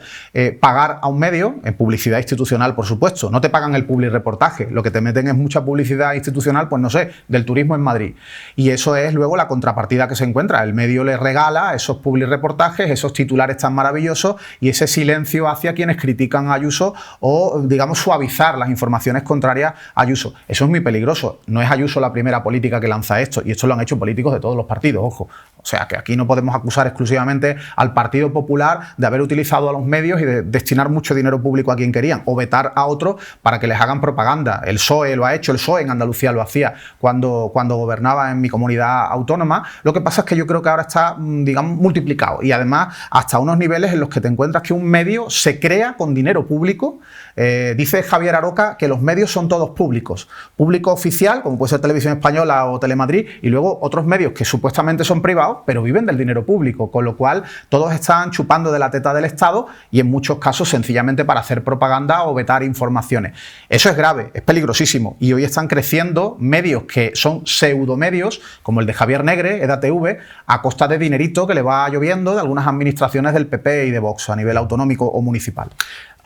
pagar a un medio, en publicidad institucional, por supuesto. No te pagan el public reportaje, lo que te meten es mucha publicidad institucional, pues no sé, del turismo en Madrid. Y eso es luego la contrapartida que se encuentra. El medio le regala esos public reportajes, esos titulares tan maravillosos y ese silencio hacia quienes critican a Ayuso o, digamos, suavizar las informaciones contrarias a Ayuso. Eso es muy peligroso. No es Ayuso la primera política que lanza esto, y esto lo han hecho políticos de todos los partidos, ojo. O sea, que aquí no podemos acusar exclusivamente al Partido Popular de haber utilizado a los medios y de destinar mucho dinero público a quien querían, o vetar a otros para que les hagan propaganda. El PSOE lo ha hecho, el PSOE en Andalucía lo hacía cuando gobernaba en mi comunidad autónoma. Lo que pasa es que yo creo que ahora está, digamos, multiplicado, y además hasta unos niveles en los que te encuentras que un medio se crea con dinero público. Dice Javier Aroca que los medios son todos públicos. Público oficial, como puede ser Televisión Española o Telemadrid, y luego otros medios que supuestamente son privados, pero viven del dinero público, con lo cual todos están chupando de la teta del Estado y en muchos casos sencillamente para hacer propaganda o vetar informaciones. Eso es grave, es peligrosísimo, y hoy están creciendo medios que son pseudomedios, como el de Javier Negre, EDATV, a costa de dinerito que le va lloviendo de algunas administraciones del PP y de Vox a nivel autonómico o municipal.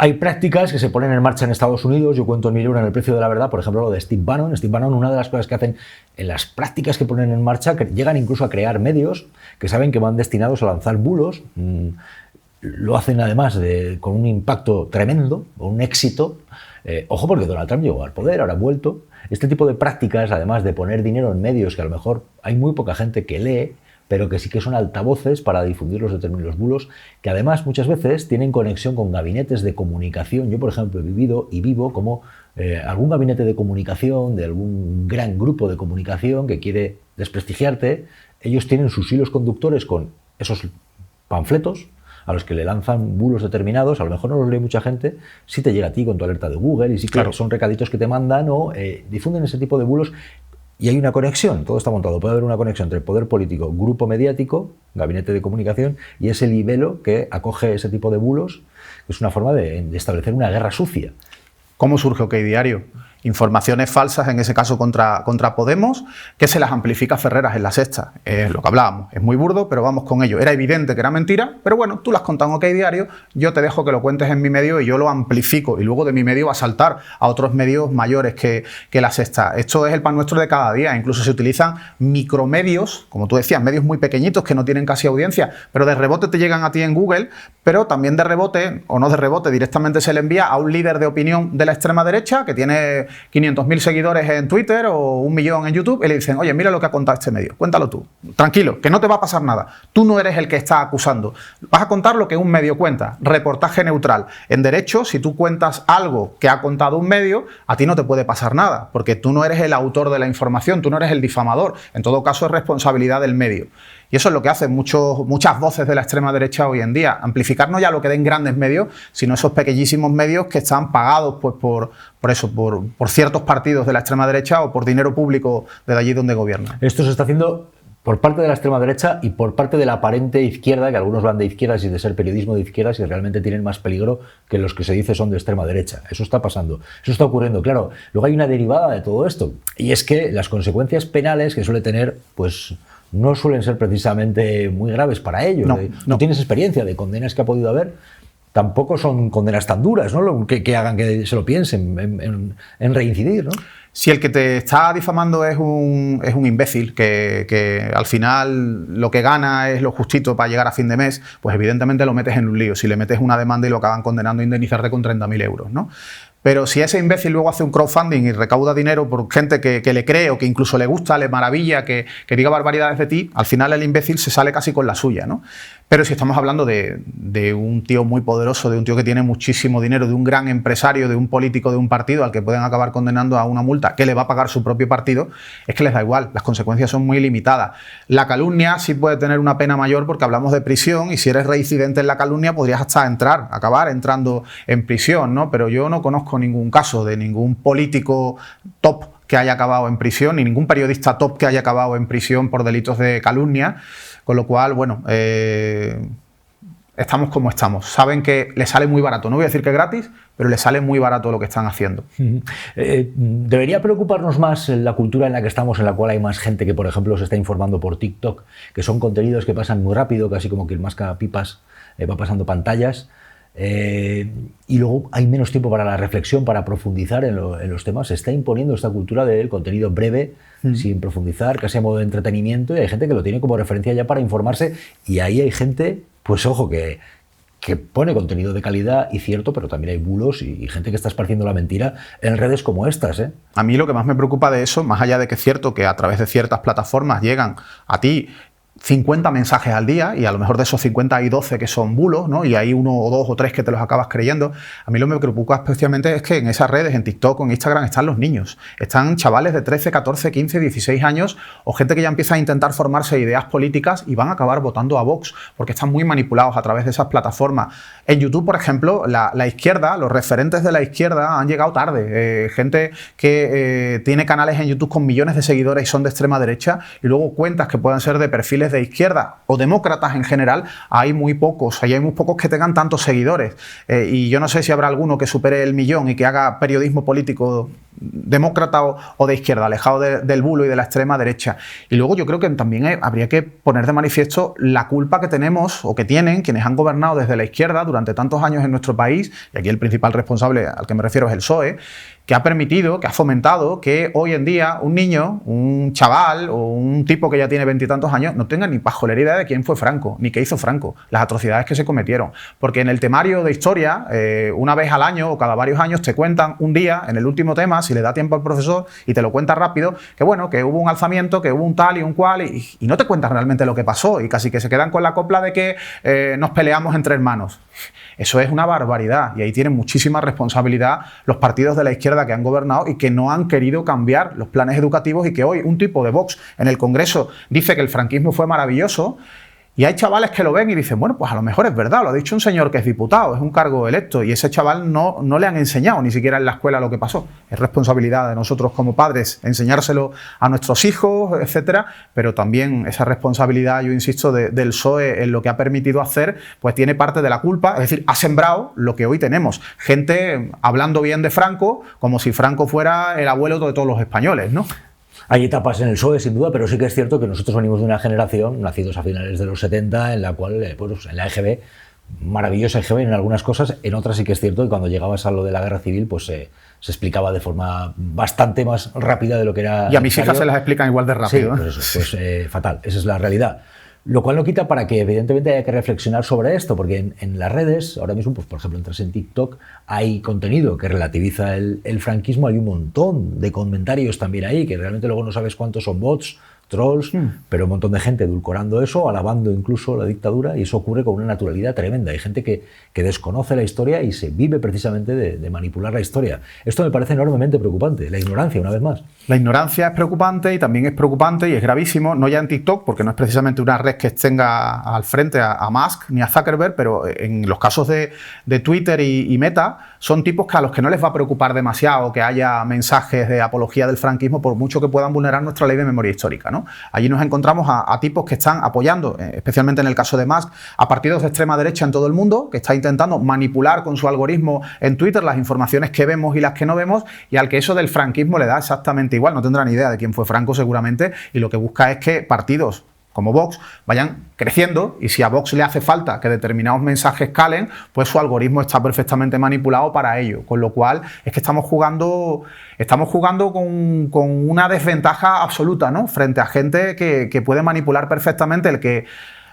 Hay prácticas que se ponen en marcha en Estados Unidos. Yo cuento en mi libro, en El precio de la verdad, por ejemplo, lo de Steve Bannon. Steve Bannon, una de las cosas que hacen en las prácticas que ponen en marcha, que llegan incluso a crear medios que saben que van destinados a lanzar bulos. Lo hacen además con un impacto tremendo, con un éxito. Ojo, porque Donald Trump llegó al poder, ahora ha vuelto. Este tipo de prácticas, además de poner dinero en medios que a lo mejor hay muy poca gente que lee, pero que sí que son altavoces para difundir los determinados bulos, que además muchas veces tienen conexión con gabinetes de comunicación. Yo, por ejemplo, he vivido y vivo como algún gabinete de comunicación, de algún gran grupo de comunicación que quiere desprestigiarte. Ellos tienen sus hilos conductores con esos panfletos a los que le lanzan bulos determinados. A lo mejor no los lee mucha gente, sí te llega a ti con tu alerta de Google, y sí que claro, son recaditos que te mandan o difunden ese tipo de bulos. Y hay una conexión, todo está montado. Puede haber una conexión entre el poder político, grupo mediático, gabinete de comunicación, y ese libelo que acoge ese tipo de bulos, que es una forma de establecer una guerra sucia. ¿Cómo surge OK Diario? informaciones falsas, en ese caso contra Podemos, que se las amplifica Ferreras en La Sexta. Es lo que hablábamos, es muy burdo, pero vamos con ello. Era evidente que era mentira, pero bueno, tú lo has contado en OK Diario, yo te dejo que lo cuentes en mi medio y yo lo amplifico, y luego de mi medio va a saltar a otros medios mayores que La Sexta. Esto es el pan nuestro de cada día. Incluso se utilizan micromedios, como tú decías, medios muy pequeñitos que no tienen casi audiencia, pero de rebote te llegan a ti en Google, pero también de rebote, o no de rebote, directamente se le envía a un líder de opinión de la extrema derecha que tiene 500.000 seguidores en Twitter o 1 millón en YouTube, y le dicen, oye, mira lo que ha contado este medio, cuéntalo tú. Tranquilo, que no te va a pasar nada. Tú no eres el que está acusando. Vas a contar lo que un medio cuenta. Reportaje neutral. En derecho, si tú cuentas algo que ha contado un medio, a ti no te puede pasar nada, porque tú no eres el autor de la información, tú no eres el difamador. En todo caso, es responsabilidad del medio. Y eso es lo que hacen muchas voces de la extrema derecha hoy en día. Amplificar no ya lo que den grandes medios, sino esos pequeñísimos medios que están pagados pues, por ciertos partidos de la extrema derecha o por dinero público de allí donde gobiernan. Esto se está haciendo por parte de la extrema derecha y por parte de la aparente izquierda, que algunos van de izquierdas y de ser periodismo de izquierdas y realmente tienen más peligro que los que se dice son de extrema derecha. Eso está pasando, eso está ocurriendo. Claro, luego hay una derivada de todo esto, y es que las consecuencias penales que suele tener, pues no suelen ser precisamente muy graves para ellos. No tienes experiencia de condenas que ha podido haber. Tampoco son condenas tan duras, ¿no? Que hagan que se lo piensen en reincidir, ¿no? Si el que te está difamando es un imbécil que al final lo que gana es lo justito para llegar a fin de mes, pues evidentemente lo metes en un lío. Si le metes una demanda y lo acaban condenando a indemnizarte con 30.000 euros, ¿no? Pero si ese imbécil luego hace un crowdfunding y recauda dinero por gente que le cree o que incluso le gusta, le maravilla, que diga barbaridades de ti, al final el imbécil se sale casi con la suya, ¿no? Pero si estamos hablando de un tío muy poderoso, de un tío que tiene muchísimo dinero, de un gran empresario, de un político de un partido al que pueden acabar condenando a una multa que le va a pagar su propio partido, es que les da igual, las consecuencias son muy limitadas. La calumnia sí puede tener una pena mayor porque hablamos de prisión, y si eres reincidente en la calumnia podrías hasta acabar entrando en prisión, ¿no? Pero yo no conozco ningún caso de ningún político top que haya acabado en prisión, ni ningún periodista top que haya acabado en prisión por delitos de calumnia. Con lo cual, bueno, estamos como estamos. Saben que les sale muy barato. No voy a decir que es gratis, pero les sale muy barato lo que están haciendo. ¿Debería preocuparnos más la cultura en la que estamos, en la cual hay más gente que, por ejemplo, se está informando por TikTok, que son contenidos que pasan muy rápido, casi como que el mascapipas va pasando pantallas? Y luego hay menos tiempo para la reflexión, para profundizar en los temas. Se está imponiendo esta cultura del contenido breve, sin profundizar, casi a modo de entretenimiento, y hay gente que lo tiene como referencia ya para informarse, y ahí hay gente, pues ojo, que pone contenido de calidad y cierto, pero también hay bulos y gente que está esparciendo la mentira en redes como estas, ¿eh? A mí lo que más me preocupa de eso, más allá de que es cierto que a través de ciertas plataformas llegan a ti 50 mensajes al día, y a lo mejor de esos 50 hay 12 que son bulos, ¿no? Y hay 1 o 2 o 3 que te los acabas creyendo. A mí lo que me preocupa especialmente es que en esas redes, en TikTok o en Instagram, están los niños. Están chavales de 13, 14, 15, 16 años, o gente que ya empieza a intentar formarse ideas políticas y van a acabar votando a Vox, porque están muy manipulados a través de esas plataformas. En YouTube, por ejemplo, la izquierda, los referentes de la izquierda han llegado tarde. Gente que tiene canales en YouTube con millones de seguidores y son de extrema derecha, y luego cuentas que puedan ser de perfiles de izquierda o demócratas en general, hay muy pocos. Hay muy pocos que tengan tantos seguidores. Y yo no sé si habrá alguno que supere el 1.000.000 y que haga periodismo político demócrata o de izquierda, alejado del bulo y de la extrema derecha. Y luego yo creo que también habría que poner de manifiesto la culpa que tenemos o que tienen quienes han gobernado desde la izquierda durante tantos años en nuestro país, y aquí el principal responsable al que me refiero es el PSOE, que ha permitido, que ha fomentado que hoy en día un niño, un chaval o un tipo que ya tiene 20 y tantos años no tenga ni pajolera idea de quién fue Franco, ni qué hizo Franco, las atrocidades que se cometieron. Porque en el temario de historia, una vez al año o cada varios años te cuentan un día, en el último tema, si le da tiempo al profesor y te lo cuenta rápido, que bueno, que hubo un alzamiento, que hubo un tal y un cual, y no te cuentan realmente lo que pasó, y casi que se quedan con la copla de que nos peleamos entre hermanos. Eso es una barbaridad, y ahí tienen muchísima responsabilidad los partidos de la izquierda que han gobernado y que no han querido cambiar los planes educativos, y que hoy un tipo de Vox en el Congreso dice que el franquismo fue maravilloso, Y hay chavales que lo ven y dicen, bueno, pues a lo mejor es verdad, lo ha dicho un señor que es diputado, es un cargo electo, y ese chaval no le han enseñado ni siquiera en la escuela lo que pasó. Es responsabilidad de nosotros como padres enseñárselo a nuestros hijos, etcétera, pero también esa responsabilidad, yo insisto, del PSOE en lo que ha permitido hacer, pues tiene parte de la culpa, es decir, ha sembrado lo que hoy tenemos. Gente hablando bien de Franco, como si Franco fuera el abuelo de todos los españoles, ¿no? Hay etapas en el PSOE, sin duda, pero sí que es cierto que nosotros venimos de una generación, nacidos a finales de los 70, en la cual, pues, en la EGB, maravillosa EGB en algunas cosas, en otras sí que es cierto que cuando llegabas a lo de la guerra civil, pues se explicaba de forma bastante más rápida de lo que era. Y a mis hijas se las explican igual de rápido. Sí, pues eso, pues fatal, esa es la realidad. Lo cual no quita para que evidentemente haya que reflexionar sobre esto, porque en las redes, ahora mismo, pues por ejemplo, entras en TikTok, hay contenido que relativiza el franquismo, hay un montón de comentarios también ahí, que realmente luego no sabes cuántos son bots, trolls, pero un montón de gente edulcorando eso, alabando incluso la dictadura, y eso ocurre con una naturalidad tremenda. Hay gente que desconoce la historia y se vive precisamente de manipular la historia. Esto me parece enormemente preocupante, la ignorancia, una vez más. La ignorancia es preocupante y también es preocupante y es gravísimo, no ya en TikTok, porque no es precisamente una red que tenga al frente a Musk ni a Zuckerberg, pero en los casos de Twitter y Meta, son tipos a los que no les va a preocupar demasiado que haya mensajes de apología del franquismo, por mucho que puedan vulnerar nuestra ley de memoria histórica, ¿no? Allí nos encontramos a tipos que están apoyando, especialmente en el caso de Musk, a partidos de extrema derecha en todo el mundo, que está intentando manipular con su algoritmo en Twitter las informaciones que vemos y las que no vemos, y al que eso del franquismo le da exactamente igual, no tendrá ni idea de quién fue Franco seguramente, y lo que busca es que partidos como Vox vayan creciendo, y si a Vox le hace falta que determinados mensajes calen, pues su algoritmo está perfectamente manipulado para ello, con lo cual es que estamos jugando con una desventaja absoluta, ¿no?, frente a gente que puede manipular perfectamente. El que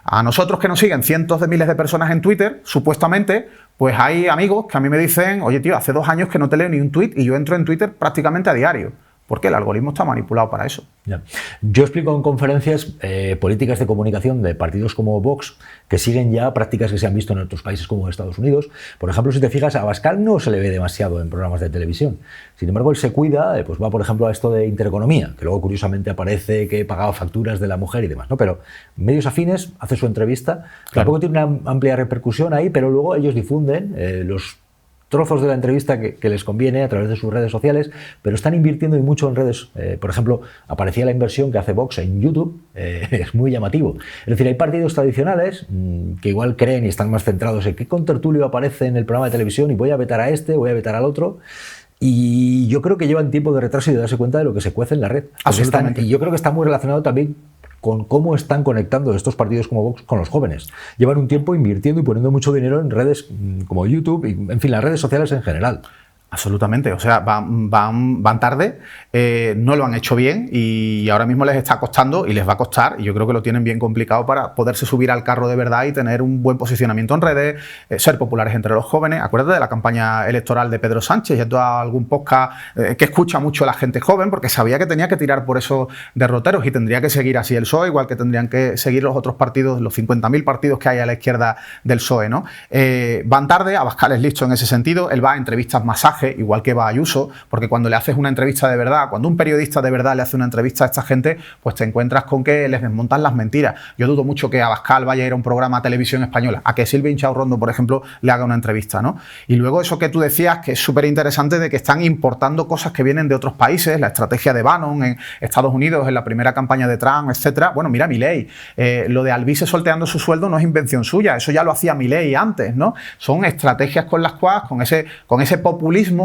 a nosotros, que nos siguen cientos de miles de personas en Twitter, supuestamente, pues hay amigos que a mí me dicen, oye tío, hace 2 años que no te leo ni un tuit y yo entro en Twitter prácticamente a diario. Porque el algoritmo está manipulado para eso. Ya. Yo explico en conferencias políticas de comunicación de partidos como Vox, que siguen ya prácticas que se han visto en otros países como Estados Unidos. Por ejemplo, si te fijas, a Abascal no se le ve demasiado en programas de televisión. Sin embargo, él se cuida, pues va, por ejemplo, a esto de intereconomía, que luego curiosamente aparece que pagaba facturas de la mujer y demás, ¿no? Pero medios afines, hace su entrevista, claro. Tampoco tiene una amplia repercusión ahí, pero luego ellos difunden los trozos de la entrevista que les conviene a través de sus redes sociales, pero están invirtiendo y mucho en redes. Por ejemplo, aparecía la inversión que hace Vox en YouTube, es muy llamativo. Es decir, hay partidos tradicionales que igual creen y están más centrados en qué contertulio aparece en el programa de televisión y voy a vetar a este, voy a vetar al otro. Y yo creo que llevan tiempo de retraso y de darse cuenta de lo que se cuece en la red. Y yo creo que está muy relacionado también con cómo están conectando estos partidos como Vox con los jóvenes. Llevan un tiempo invirtiendo y poniendo mucho dinero en redes como YouTube y, en fin, las redes sociales en general. Absolutamente, o sea, van tarde, no lo han hecho bien y ahora mismo les está costando y les va a costar, y yo creo que lo tienen bien complicado para poderse subir al carro de verdad y tener un buen posicionamiento en redes, ser populares entre los jóvenes. Acuérdate de la campaña electoral de Pedro Sánchez, yendo a algún podcast que escucha mucho a la gente joven, porque sabía que tenía que tirar por esos derroteros y tendría que seguir así el PSOE, igual que tendrían que seguir los otros partidos, los 50.000 partidos que hay a la izquierda del PSOE, ¿no? Van tarde, Abascal es listo en ese sentido, él va a entrevistas masaje, igual que va Ayuso, porque cuando le haces una entrevista de verdad, cuando un periodista de verdad le hace una entrevista a esta gente, pues te encuentras con que les desmontan las mentiras. Yo dudo mucho que Abascal vaya a ir a un programa de televisión española, a que Silvia Inchaurrondo, por ejemplo, le haga una entrevista, ¿no? Y luego eso que tú decías, que es súper interesante, de que están importando cosas que vienen de otros países, la estrategia de Bannon en Estados Unidos, en la primera campaña de Trump, etcétera. Bueno, mira Milei, lo de Alvise solteando su sueldo no es invención suya, eso ya lo hacía Milei antes, ¿no? Son estrategias con las cuales, con ese populismo,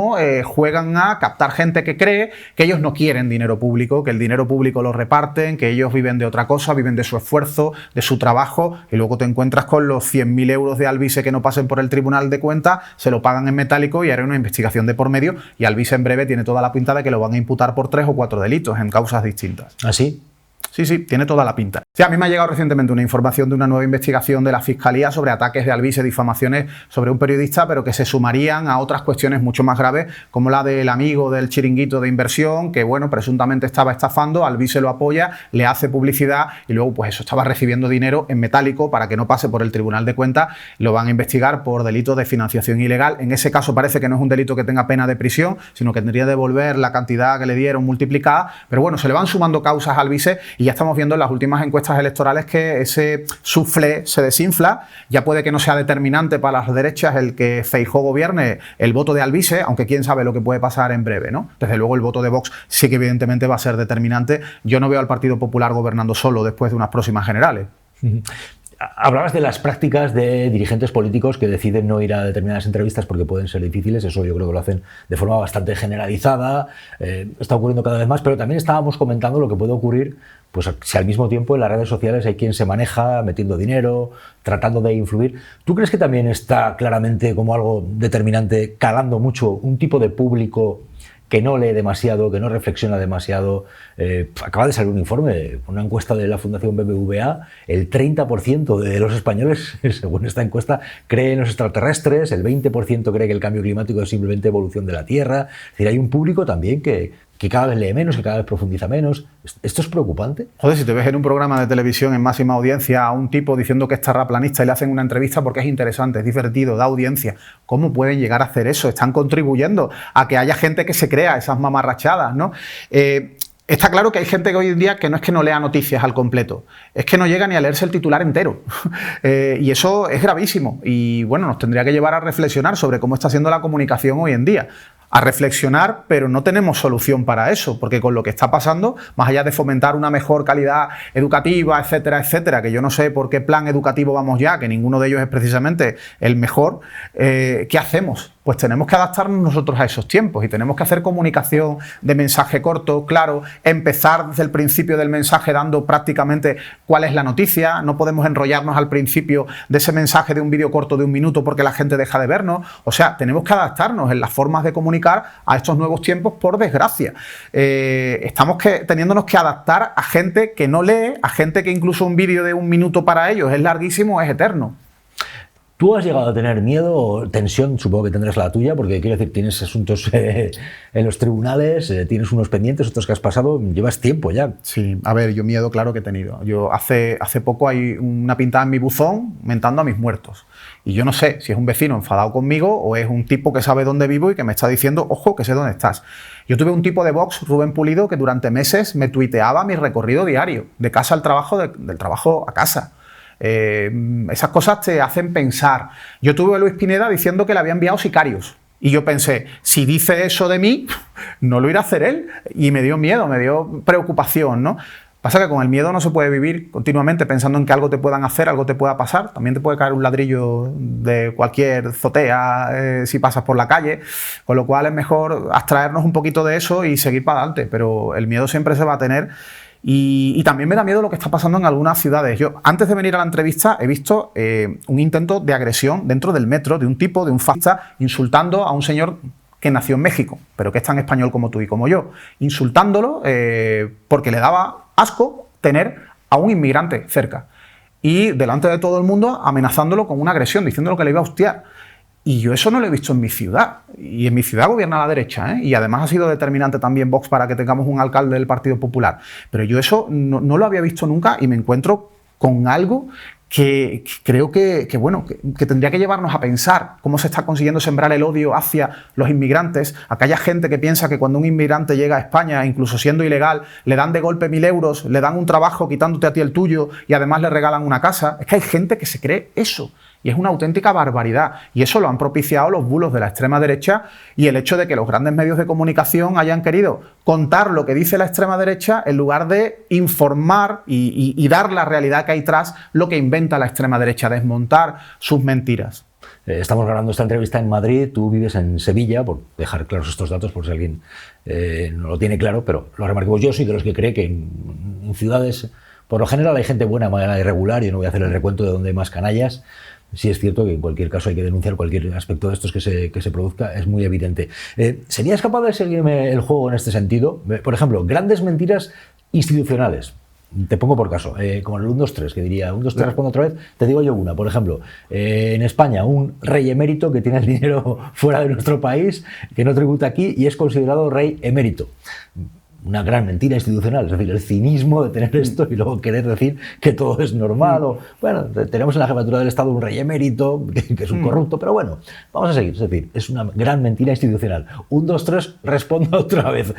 juegan a captar gente que cree que ellos no quieren dinero público, que el dinero público lo reparten, que ellos viven de otra cosa, viven de su esfuerzo, de su trabajo, y luego te encuentras con los 100.000 euros de Alvise que no pasen por el Tribunal de Cuentas, se lo pagan en metálico y hará una investigación de por medio, y Alvise en breve tiene toda la pinta de que lo van a imputar por 3 o 4 delitos en causas distintas. ¿Ah, sí? Sí, tiene toda la pinta. Sí, a mí me ha llegado recientemente una información de una nueva investigación de la Fiscalía sobre ataques de Alvise, difamaciones sobre un periodista, pero que se sumarían a otras cuestiones mucho más graves, como la del amigo del chiringuito de inversión, que, bueno, presuntamente estaba estafando, Alvise lo apoya, le hace publicidad y luego, pues eso, estaba recibiendo dinero en metálico para que no pase por el Tribunal de Cuentas. Lo van a investigar por delito de financiación ilegal. En ese caso parece que no es un delito que tenga pena de prisión, sino que tendría que devolver la cantidad que le dieron multiplicada, pero bueno, se le van sumando causas a Alvise. Y ya estamos viendo en las últimas encuestas electorales que ese soufflé se desinfla. Ya puede que no sea determinante para las derechas el que Feijóo gobierne el voto de Alvise, aunque quién sabe lo que puede pasar en breve, ¿no? Desde luego el voto de Vox sí que evidentemente va a ser determinante. Yo no veo al Partido Popular gobernando solo después de unas próximas generales. Hablabas de las prácticas de dirigentes políticos que deciden no ir a determinadas entrevistas porque pueden ser difíciles. Eso yo creo que lo hacen de forma bastante generalizada. Está ocurriendo cada vez más, pero también estábamos comentando lo que puede ocurrir pues si al mismo tiempo en las redes sociales hay quien se maneja metiendo dinero, tratando de influir. ¿Tú crees que también está claramente como algo determinante, calando mucho, un tipo de público que no lee demasiado, que no reflexiona demasiado? Acaba de salir un informe, una encuesta de la Fundación BBVA, el 30% de los españoles, según esta encuesta, cree en los extraterrestres, el 20% cree que el cambio climático es simplemente evolución de la Tierra. Es decir, hay un público también que cada vez lee menos, que cada vez profundiza menos. ¿Esto es preocupante? Joder, si te ves en un programa de televisión en máxima audiencia a un tipo diciendo que es terraplanista y le hacen una entrevista porque es interesante, es divertido, da audiencia, ¿cómo pueden llegar a hacer eso? Están contribuyendo a que haya gente que se crea esas mamarrachadas, ¿no? Está claro que hay gente que hoy en día que no es que no lea noticias al completo, es que no llega ni a leerse el titular entero. Y eso es gravísimo. Y bueno, nos tendría que llevar a reflexionar sobre cómo está siendo la comunicación hoy en día. A reflexionar, pero no tenemos solución para eso, porque con lo que está pasando, más allá de fomentar una mejor calidad educativa, etcétera, etcétera, que yo no sé por qué plan educativo vamos ya, que ninguno de ellos es precisamente el mejor, ¿qué hacemos? Pues tenemos que adaptarnos nosotros a esos tiempos y tenemos que hacer comunicación de mensaje corto, claro, empezar desde el principio del mensaje dando prácticamente cuál es la noticia. No podemos enrollarnos al principio de ese mensaje de un vídeo corto de 1 minuto porque la gente deja de vernos. O sea, tenemos que adaptarnos en las formas de comunicar a estos nuevos tiempos, por desgracia. Estamos teniéndonos que adaptar a gente que no lee, a gente que incluso un vídeo de 1 minuto para ellos es larguísimo, es eterno. ¿Tú has llegado a tener miedo o tensión? Supongo que tendrás la tuya, porque quiero decir, tienes asuntos en los tribunales, tienes unos pendientes, otros que has pasado, llevas tiempo ya. Sí, a ver, yo miedo claro que he tenido. Yo hace poco hay una pintada en mi buzón mentando a mis muertos. Y yo no sé si es un vecino enfadado conmigo o es un tipo que sabe dónde vivo y que me está diciendo, ojo, que sé dónde estás. Yo tuve un tipo de Vox, Rubén Pulido, que durante meses me tuiteaba mi recorrido diario, de casa al trabajo, del trabajo a casa. Esas cosas te hacen pensar. Yo tuve a Luis Pineda diciendo que le había enviado sicarios y yo pensé, si dice eso de mí, no lo irá a hacer él, y me dio miedo, me dio preocupación, ¿no? Pasa que con el miedo no se puede vivir continuamente pensando en que algo te puedan hacer, algo te pueda pasar. También te puede caer un ladrillo de cualquier azotea si pasas por la calle, con lo cual es mejor abstraernos un poquito de eso y seguir para adelante, pero el miedo siempre se va a tener. Y también me da miedo lo que está pasando en algunas ciudades. Yo, antes de venir a la entrevista, he visto un intento de agresión dentro del metro de un tipo, de un fascista, insultando a un señor que nació en México, pero que es tan español como tú y como yo, insultándolo porque le daba asco tener a un inmigrante cerca. Y delante de todo el mundo amenazándolo con una agresión, diciéndolo que le iba a hostiar. Y yo eso no lo he visto en mi ciudad. Y en mi ciudad gobierna la derecha, ¿eh? Y además ha sido determinante también Vox para que tengamos un alcalde del Partido Popular. Pero yo eso no lo había visto nunca y me encuentro con algo que creo que tendría que llevarnos a pensar cómo se está consiguiendo sembrar el odio hacia los inmigrantes. Aquella gente que piensa que cuando un inmigrante llega a España, incluso siendo ilegal, le dan de golpe 1.000 euros, le dan un trabajo quitándote a ti el tuyo y además le regalan una casa. Es que hay gente que se cree eso. Y es una auténtica barbaridad. Y eso lo han propiciado los bulos de la extrema derecha y el hecho de que los grandes medios de comunicación hayan querido contar lo que dice la extrema derecha en lugar de informar y dar la realidad que hay tras lo que inventa la extrema derecha, desmontar sus mentiras. Estamos grabando esta entrevista en Madrid, tú vives en Sevilla, por dejar claros estos datos por si alguien no lo tiene claro, pero lo remarquemos. Yo soy de los que cree que en ciudades, por lo general, hay gente buena, mala, irregular. Yo no voy a hacer el recuento de dónde hay más canallas. Sí es cierto que en cualquier caso hay que denunciar cualquier aspecto de estos que se produzca, es muy evidente. ¿Serías capaz de seguirme el juego en este sentido? Por ejemplo, grandes mentiras institucionales. Te pongo por caso, como el 1, 2, 3, que diría 1, 2, 3, respondo otra vez, te digo yo una. Por ejemplo, en España, un rey emérito que tiene el dinero fuera de nuestro país, que no tributa aquí y es considerado rey emérito. una gran mentira institucional, es decir, el cinismo de tener esto y luego querer decir que todo es normal. O, bueno, tenemos en la jefatura del Estado un rey emérito, que es un corrupto, pero bueno, vamos a seguir. Es decir, es una gran mentira institucional. 1, 2, 3, responda otra vez.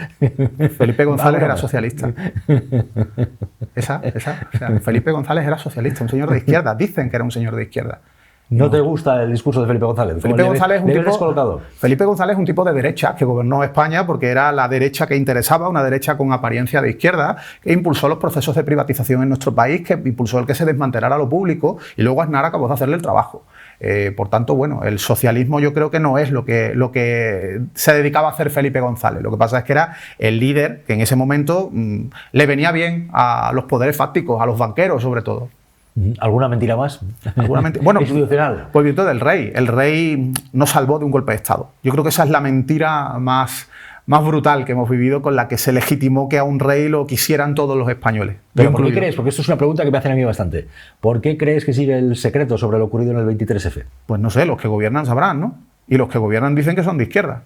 Felipe González era socialista. O sea, Felipe González era socialista, un señor de izquierda. Dicen que era un señor de izquierda. ¿No te gusta el discurso de Felipe González? Felipe González es un tipo de derecha que gobernó España porque era la derecha que interesaba, una derecha con apariencia de izquierda, que impulsó los procesos de privatización en nuestro país, que impulsó el que se desmantelara lo público y luego Aznar acabó de hacerle el trabajo. Por tanto, bueno, el socialismo yo creo que no es lo que se dedicaba a hacer Felipe González. Lo que pasa es que era el líder que en ese momento le venía bien a los poderes fácticos, a los banqueros sobre todo. ¿Alguna mentira más? Bueno, institucional. Pues virtud del rey. El rey nos salvó de un golpe de Estado. Yo creo que esa es la mentira más brutal que hemos vivido, con la que se legitimó que a un rey lo quisieran todos los españoles. ¿Pero por qué crees? Porque esto es una pregunta que me hacen a mí bastante. ¿Por qué crees que sigue el secreto sobre lo ocurrido en el 23F? Pues no sé, los que gobiernan sabrán, ¿no? Y los que gobiernan dicen que son de izquierda.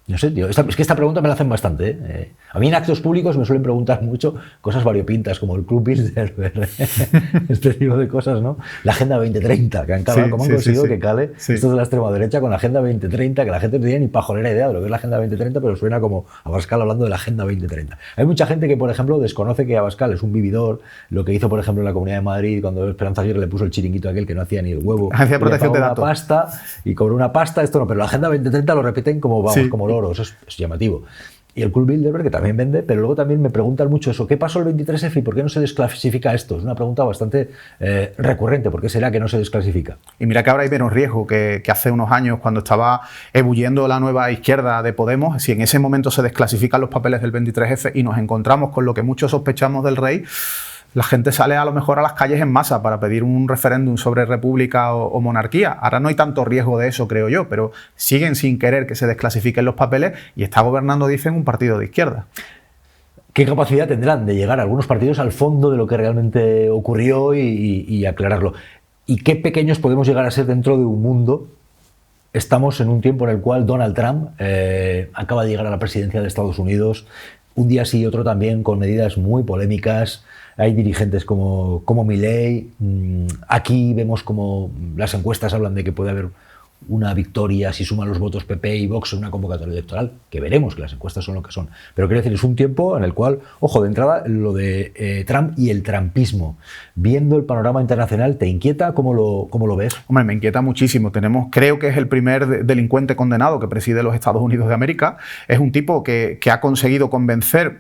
No sé, tío. Es que esta pregunta me la hacen bastante, ¿eh? A mí en actos públicos me suelen preguntar mucho cosas variopintas, como el Club Bilderberg, este tipo de cosas, ¿no? La Agenda 2030, que han conseguido que cale esto de la extrema derecha con la Agenda 2030, que la gente no tiene ni pajolera idea de lo que es la Agenda 2030, pero suena como Abascal hablando de la Agenda 2030. Hay mucha gente que, por ejemplo, desconoce que Abascal es un vividor, lo que hizo, por ejemplo, en la Comunidad de Madrid, cuando Esperanza Aguirre le puso el chiringuito aquel que no hacía ni el huevo. Hacía protección de datos. Pasta, y cobró una pasta, esto no, pero la Agenda 2030 lo repiten como, vamos, como loros, es llamativo. Y el Club Bilderberg, que también vende, pero luego también me preguntan mucho eso, ¿qué pasó el 23F y por qué no se desclasifica esto? Es una pregunta bastante recurrente, ¿por qué será que no se desclasifica? Y mira que ahora hay menos riesgo que hace unos años, cuando estaba ebulliendo la nueva izquierda de Podemos. Si en ese momento se desclasifican los papeles del 23F y nos encontramos con lo que muchos sospechamos del rey, la gente sale a lo mejor a las calles en masa para pedir un referéndum sobre república o monarquía. Ahora no hay tanto riesgo de eso, creo yo, pero siguen sin querer que se desclasifiquen los papeles y está gobernando, dicen, un partido de izquierda. ¿Qué capacidad tendrán de llegar algunos partidos al fondo de lo que realmente ocurrió y aclararlo? ¿Y qué pequeños podemos llegar a ser dentro de un mundo? Estamos en un tiempo en el cual Donald Trump acaba de llegar a la presidencia de Estados Unidos, un día sí y otro también, con medidas muy polémicas. Hay dirigentes como Milei. Aquí vemos como las encuestas hablan de que puede haber una victoria si suman los votos PP y Vox en una convocatoria electoral, que veremos, que las encuestas son lo que son. Pero quiero decir, es un tiempo en el cual, ojo, de entrada, lo de Trump y el trumpismo. Viendo el panorama internacional, ¿te inquieta? ¿Cómo lo ves? Hombre, me inquieta muchísimo. Creo que es el primer delincuente condenado que preside los Estados Unidos de América. Es un tipo que ha conseguido convencer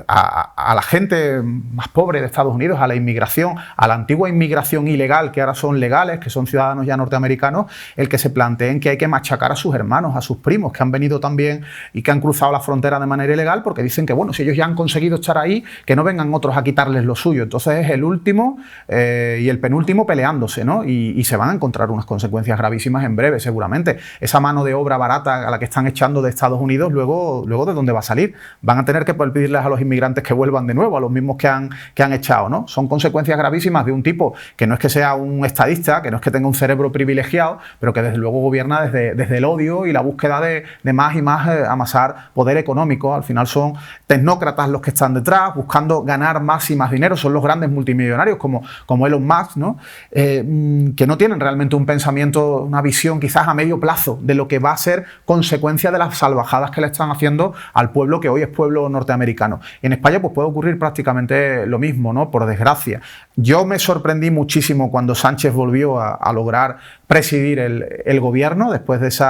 a la gente más pobre de Estados Unidos, a la inmigración, a la antigua inmigración ilegal, que ahora son legales, que son ciudadanos ya norteamericanos, el que se planteen que hay que machacar a sus hermanos, a sus primos, que han venido también y que han cruzado la frontera de manera ilegal, porque dicen que, bueno, si ellos ya han conseguido estar ahí, que no vengan otros a quitarles lo suyo. Entonces es el último y el penúltimo peleándose, ¿no? Y se van a encontrar unas consecuencias gravísimas en breve, seguramente. Esa mano de obra barata a la que están echando de Estados Unidos, luego ¿de dónde va a salir? Van a tener que poder pedirles a los inmigrantes que vuelvan de nuevo, a los mismos que han echado, ¿no? Son consecuencias gravísimas de un tipo que no es que sea un estadista, que no es que tenga un cerebro privilegiado, pero que desde luego gobierna desde el odio y la búsqueda de más y más amasar poder económico. Al final son tecnócratas los que están detrás, buscando ganar más y más dinero. Son los grandes multimillonarios como Elon Musk, ¿no? Que no tienen realmente un pensamiento, una visión quizás a medio plazo de lo que va a ser consecuencia de las salvajadas que le están haciendo al pueblo que hoy es pueblo norteamericano. Y en España pues puede ocurrir prácticamente lo mismo, ¿no? Por desgracia. Yo me sorprendí muchísimo cuando Sánchez volvió a lograr presidir el gobierno después de ese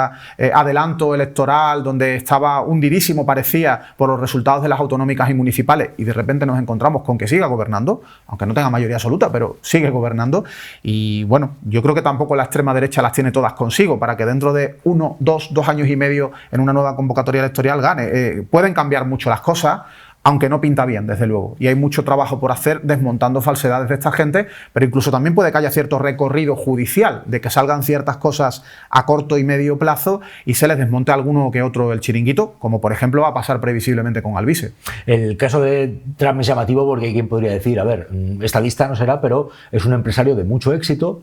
adelanto electoral donde estaba hundidísimo, parecía, por los resultados de las autonómicas y municipales, y de repente nos encontramos con que siga gobernando, aunque no tenga mayoría absoluta, pero sigue gobernando. Y bueno, yo creo que tampoco la extrema derecha las tiene todas consigo para que dentro de 2 años y medio en una nueva convocatoria electoral gane. Pueden cambiar mucho las cosas, aunque no pinta bien, desde luego. Y hay mucho trabajo por hacer desmontando falsedades de esta gente, pero incluso también puede que haya cierto recorrido judicial, de que salgan ciertas cosas a corto y medio plazo y se les desmonte alguno que otro el chiringuito, como por ejemplo va a pasar previsiblemente con Alvise. El caso de Trump es llamativo porque hay quien podría decir, a ver, esta lista no será, pero es un empresario de mucho éxito,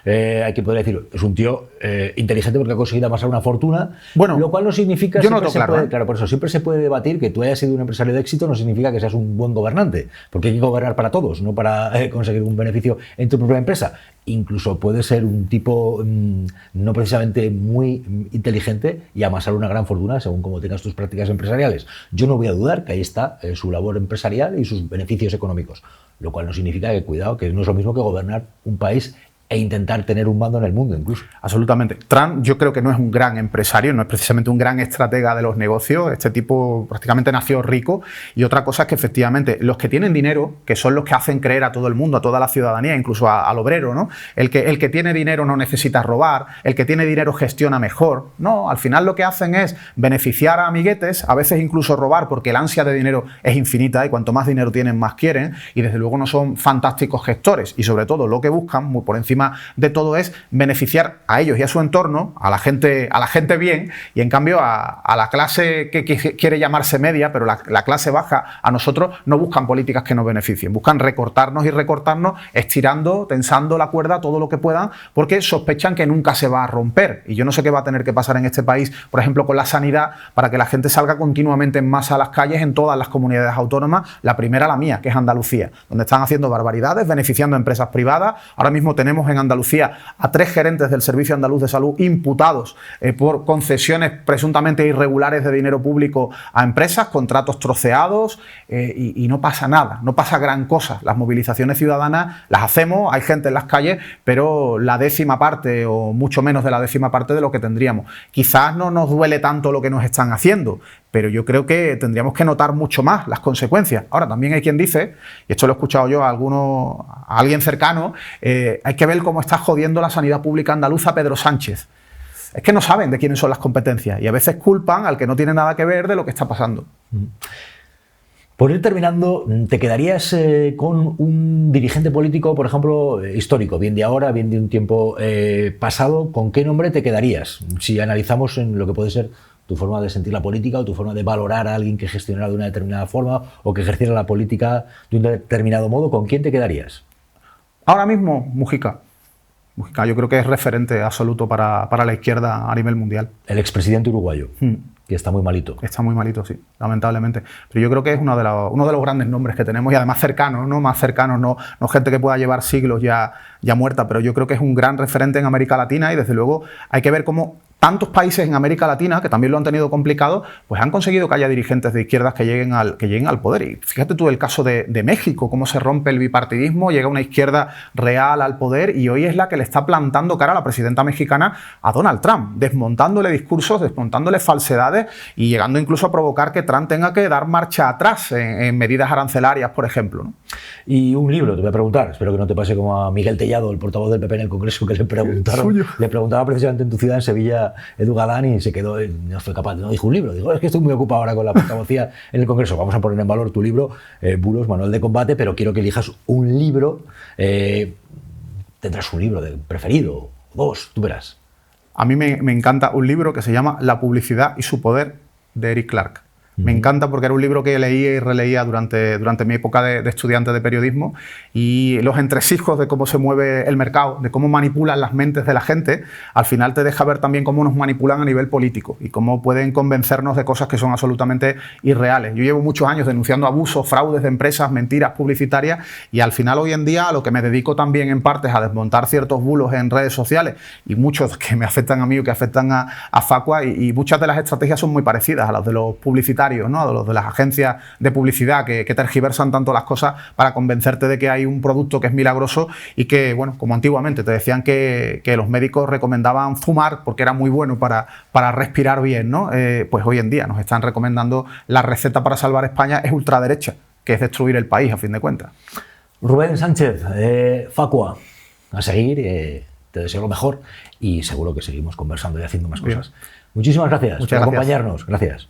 hay que poder decir, es un tío inteligente porque ha conseguido amasar una fortuna, Bueno, lo cual no significa... yo no tengo claro, claro, por eso siempre se puede debatir que tú hayas sido un empresario de éxito, no significa que seas un buen gobernante, porque hay que gobernar para todos, no para conseguir un beneficio en tu propia empresa. Incluso puede ser un tipo no precisamente muy inteligente y amasar una gran fortuna según cómo tengas tus prácticas empresariales. Yo no voy a dudar que ahí está su labor empresarial y sus beneficios económicos, lo cual no significa que, cuidado, que no es lo mismo que gobernar un país e intentar tener un mando en el mundo incluso. Absolutamente. Trump yo creo que no es un gran empresario, no es precisamente un gran estratega de los negocios. Este tipo prácticamente nació rico, y otra cosa es que efectivamente los que tienen dinero, que son los que hacen creer a todo el mundo, a toda la ciudadanía, incluso al obrero, ¿no? El que tiene dinero no necesita robar, el que tiene dinero gestiona mejor. No, al final lo que hacen es beneficiar a amiguetes, a veces incluso robar, porque el ansia de dinero es infinita y cuanto más dinero tienen, más quieren, y desde luego no son fantásticos gestores, y sobre todo lo que buscan, muy por encima de todo, es beneficiar a ellos y a su entorno, a la gente bien, y en cambio a la clase que quiere llamarse media, pero la clase baja, a nosotros no buscan políticas que nos beneficien, buscan recortarnos y recortarnos, estirando, tensando la cuerda todo lo que puedan, porque sospechan que nunca se va a romper. Y yo no sé qué va a tener que pasar en este país, por ejemplo, con la sanidad, para que la gente salga continuamente en masa a las calles en todas las comunidades autónomas, la primera la mía, que es Andalucía, donde están haciendo barbaridades, beneficiando a empresas privadas. Ahora mismo tenemos en Andalucía a 3 gerentes del Servicio Andaluz de Salud imputados por concesiones presuntamente irregulares de dinero público a empresas, contratos troceados, y no pasa nada, no pasa gran cosa. Las movilizaciones ciudadanas las hacemos, hay gente en las calles, pero la 10ª parte o mucho menos de la 10ª parte de lo que tendríamos. Quizás no nos duele tanto lo que nos están haciendo, pero yo creo que tendríamos que notar mucho más las consecuencias. Ahora, también hay quien dice, y esto lo he escuchado yo a alguien cercano, hay que ver cómo está jodiendo la sanidad pública andaluza Pedro Sánchez. Es que no saben de quiénes son las competencias y a veces culpan al que no tiene nada que ver de lo que está pasando. Por ir terminando, ¿te quedarías con un dirigente político, por ejemplo, histórico, bien de ahora, bien de un tiempo pasado? ¿Con qué nombre te quedarías? Si analizamos en lo que puede ser tu forma de sentir la política o tu forma de valorar a alguien que gestionara de una determinada forma o que ejerciera la política de un determinado modo, ¿con quién te quedarías? Ahora mismo, Mujica. Mujica yo creo que es referente absoluto para la izquierda a nivel mundial. El expresidente uruguayo, que está muy malito. Está muy malito, sí, lamentablemente. Pero yo creo que es uno de los grandes nombres que tenemos, y además cercanos, ¿no? Más cercanos, no gente que pueda llevar siglos ya muerta, pero yo creo que es un gran referente en América Latina, y desde luego hay que ver cómo tantos países en América Latina, que también lo han tenido complicado, pues han conseguido que haya dirigentes de izquierdas que lleguen al poder. Y fíjate tú el caso de México, cómo se rompe el bipartidismo, llega una izquierda real al poder, y hoy es la que le está plantando cara a la presidenta mexicana, a Donald Trump, desmontándole discursos, desmontándole falsedades y llegando incluso a provocar que Trump tenga que dar marcha atrás en medidas arancelarias, por ejemplo, ¿no? Y un libro, te voy a preguntar, espero que no te pase como a Miguel Tellado, el portavoz del PP en el Congreso, que le preguntaba precisamente en tu ciudad, en Sevilla, Edu Galán, y se quedó, no fue capaz, no dijo un libro. Digo, es que estoy muy ocupado ahora con la portavocía en el Congreso. Vamos a poner en valor tu libro, Bulos, Manual de Combate, pero quiero que elijas un libro. Tendrás un libro preferido, 2, tú verás. A mí me encanta un libro que se llama La publicidad y su poder, de Eric Clark. Me encanta porque era un libro que leía y releía durante mi época de estudiante de periodismo, y los entresijos de cómo se mueve el mercado, de cómo manipulan las mentes de la gente, al final te deja ver también cómo nos manipulan a nivel político y cómo pueden convencernos de cosas que son absolutamente irreales. Yo llevo muchos años denunciando abusos, fraudes de empresas, mentiras publicitarias, y al final hoy en día a lo que me dedico también en parte es a desmontar ciertos bulos en redes sociales, y muchos que me afectan a mí o que afectan a Facua, y muchas de las estrategias son muy parecidas a las de los publicitarios, ¿no? De los de las agencias de publicidad que tergiversan tanto las cosas para convencerte de que hay un producto que es milagroso, y que, bueno, como antiguamente te decían que los médicos recomendaban fumar porque era muy bueno para respirar bien, ¿no? Pues hoy en día nos están recomendando la receta para salvar España es ultraderecha, que es destruir el país a fin de cuentas. Rubén Sánchez, Facua, a seguir, te deseo lo mejor y seguro que seguimos conversando y haciendo más cosas. Muchísimas gracias por acompañarnos. Gracias.